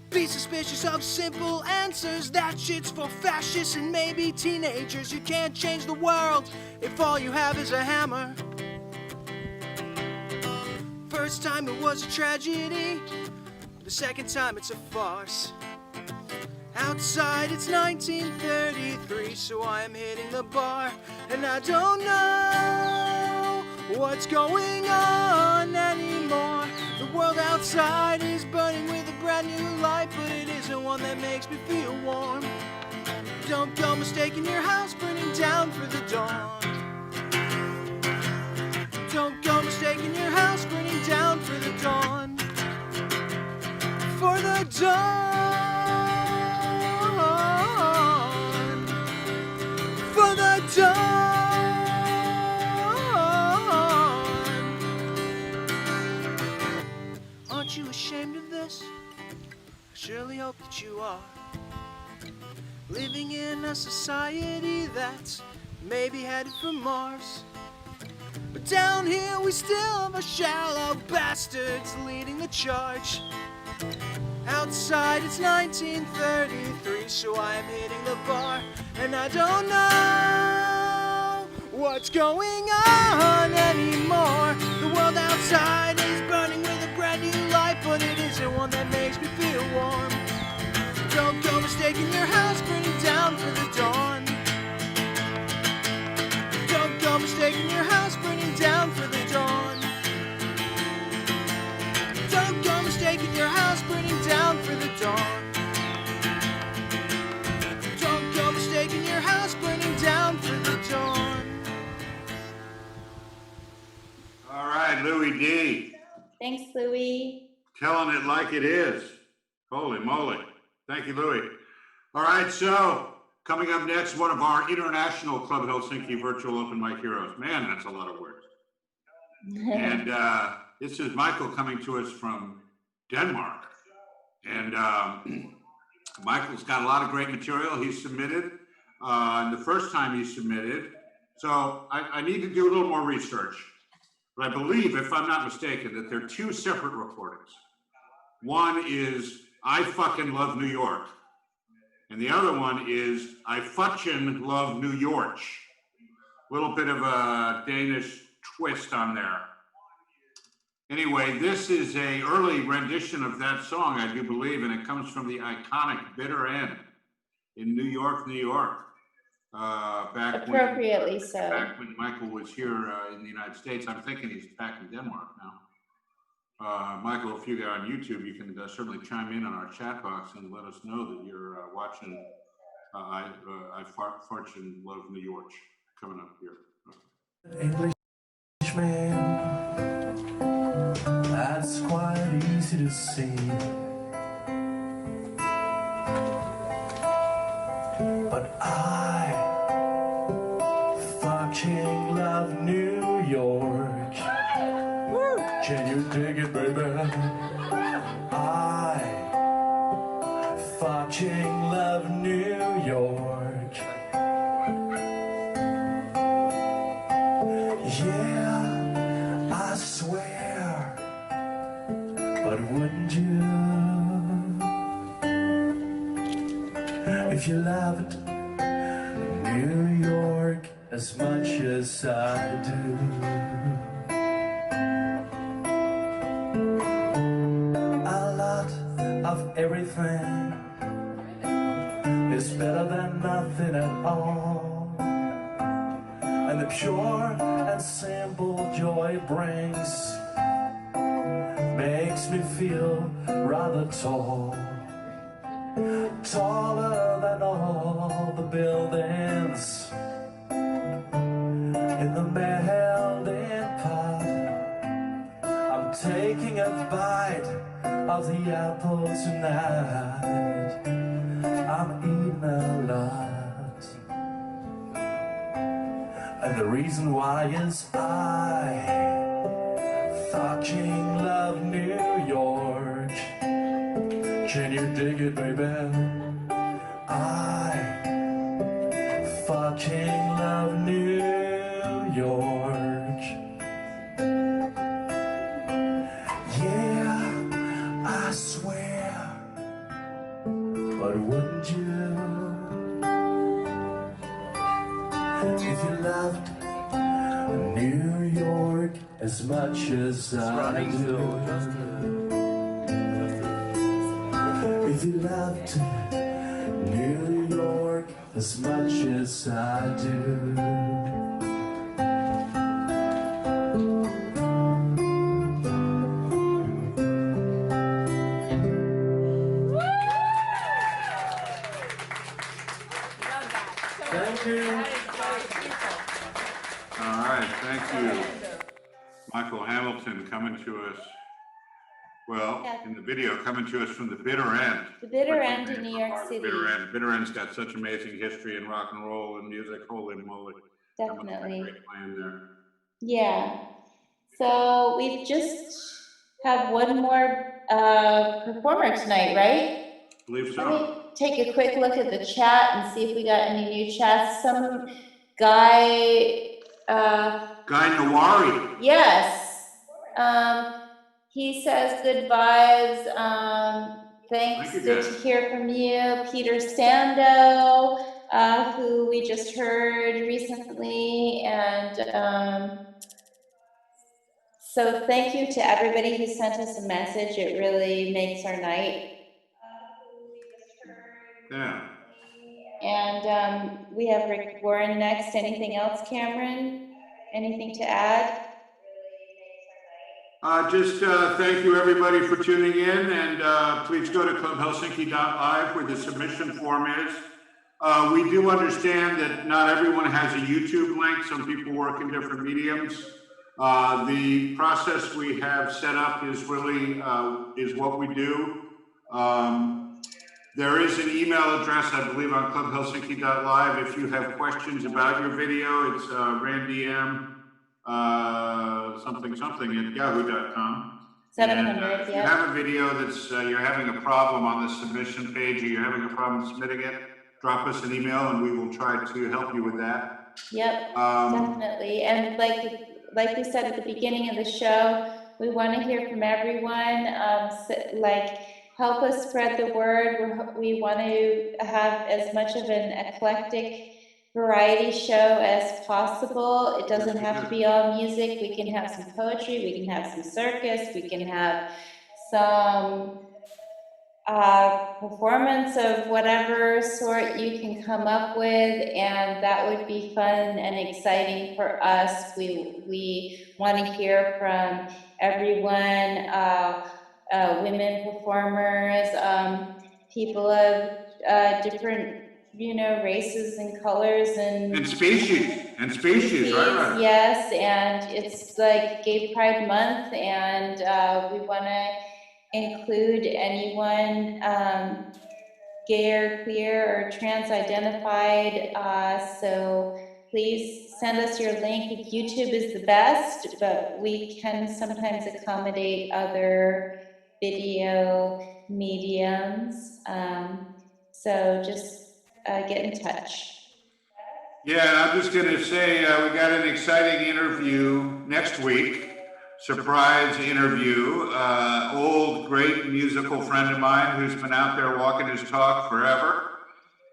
Be suspicious of simple answers, that shit's for fascists and maybe teenagers. You can't change the world if all you have is a hammer. First time it was a tragedy, the second time it's a farce. Outside it's 1933, so I am hitting the bar, and I don't know what's going on anymore. The world outside is burning with a brand new light, but it isn't one that makes me feel warm. Don't go mistaking your house burning down for the dawn. Don't go mistaking your house burning down for the dawn. For the dawn. For the dawn. Aren't you ashamed of this? I surely hope that you are. Living in a society that's maybe headed for Mars. But down here we still have a shallow bastards leading the charge. Outside it's 1933, so I am hitting the bar, and I don't know what's going on anymore. The world outside is burning with a brand new light, but it isn't one that makes me feel warm. Don't go mistaking your house burning down for the dawn. Don't go mistaking your house burning down for the dawn. Don't go mistaking your house burning down for the dawn. Don't go mistaking your house burning down for the dawn. All right, Louis D. Thanks, Louis. Telling it like it is. Holy moly. Thank you, Louis. All right, so coming up next, one of our international Club Helsinki virtual open mic heroes. Man, that's a lot of words. And this is Michael coming to us from Denmark. And Michael's got a lot of great material he submitted. The first time he submitted, So I need to do a little more research, but I believe, if I'm not mistaken, that there are two separate recordings. One is I fucking love New York, and the other one is I fucking love New York. Little bit of a Danish twist on there. Anyway, this is a early rendition of that song, I do believe, and it comes from the iconic Bitter End in New York, New York. Appropriately so. Back when Michael was here in the United States. I'm thinking he's back in Denmark now. Michael, if you're on YouTube, you can certainly chime in on our chat box and let us know that you're watching I Fortune Love New York coming up here. Englishman, that's quite easy to see. But I fucking love New York. Can you dig it, baby? I fucking love New York. Yeah, I swear. But wouldn't you? If you loved New York as much as I do. A lot of everything is better than nothing at all. And the pure and simple joy it brings makes me feel rather tall. Taller than all the buildings in the melting pot. I'm taking a bite of the apple tonight. I'm eating a lot. And the reason why is I fucking love New York. Can you dig it, baby? I fucking love New York. Yeah, I swear. But wouldn't you? If you loved New York as much as I do. If you loved New York as much as I do. Thank you. All right, thank you. Michael Hamilton coming to us, well, in the video, coming to us from the Bitter End. The Bitter End in New York City. Bitter End. Bitter End's got such amazing history in rock and roll and music. Holy moly. Definitely. Great plan there. Yeah. So we just have one more performer tonight, right? I believe so. Let me take a quick look at the chat and see if we got any new chats. Some guy. Guy Nawari. Yes. He says good vibes. Thanks. Thank you, Good guys. to hear from you. Peter Sando, who we just heard recently. And so thank you to everybody who sent us a message. It really makes our night. Yeah. And we have Rick Warren next. Anything else, Cameron? Anything to add? Just thank you everybody for tuning in, and please go to clubhelsinki.live where the submission form is. We do understand that not everyone has a YouTube link. Some people work in different mediums. The process we have set up is really is what we do. There is an email address, I believe, on clubhelsinki.live. If you have questions about your video, it's randym something at yahoo.com. 700, if you yeah. have a video that's you're having a problem on the submission page, or you're having a problem submitting it, drop us an email and we will try to help you with that. Yep, definitely. And like we said at the beginning of the show, we want to hear from everyone. Help us spread the word. We want to have as much of an eclectic variety show as possible. It doesn't have to be all music. We can have some poetry, we can have some circus, we can have some performance of whatever sort you can come up with, and that would be fun and exciting for us. We want to hear from everyone, women performers, people of different, races and colors and species, right? Yes, and it's like Gay Pride Month, and we want to include anyone gay or queer or trans identified. So please send us your link. YouTube is the best, but we can sometimes accommodate other video mediums. So just get in touch. Yeah, I'm just going to say we got an exciting interview next week. Surprise interview. Old, great musical friend of mine who's been out there walking his talk forever.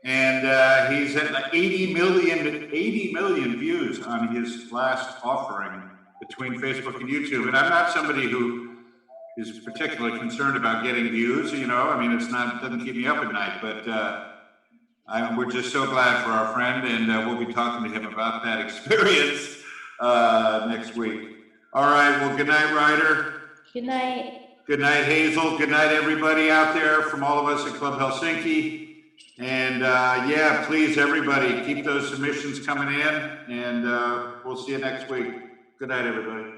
And he's at like 80 million views on his last offering between Facebook and YouTube. And I'm not somebody who is particularly concerned about getting views, I mean, it doesn't keep me up at night, but we're just so glad for our friend, and we'll be talking to him about that experience next week. All right, well, good night, Ryder. Good night. Good night, Hazel. Good night, everybody out there from all of us at Club Helsinki. And yeah, please, everybody, keep those submissions coming in, and we'll see you next week. Good night, everybody.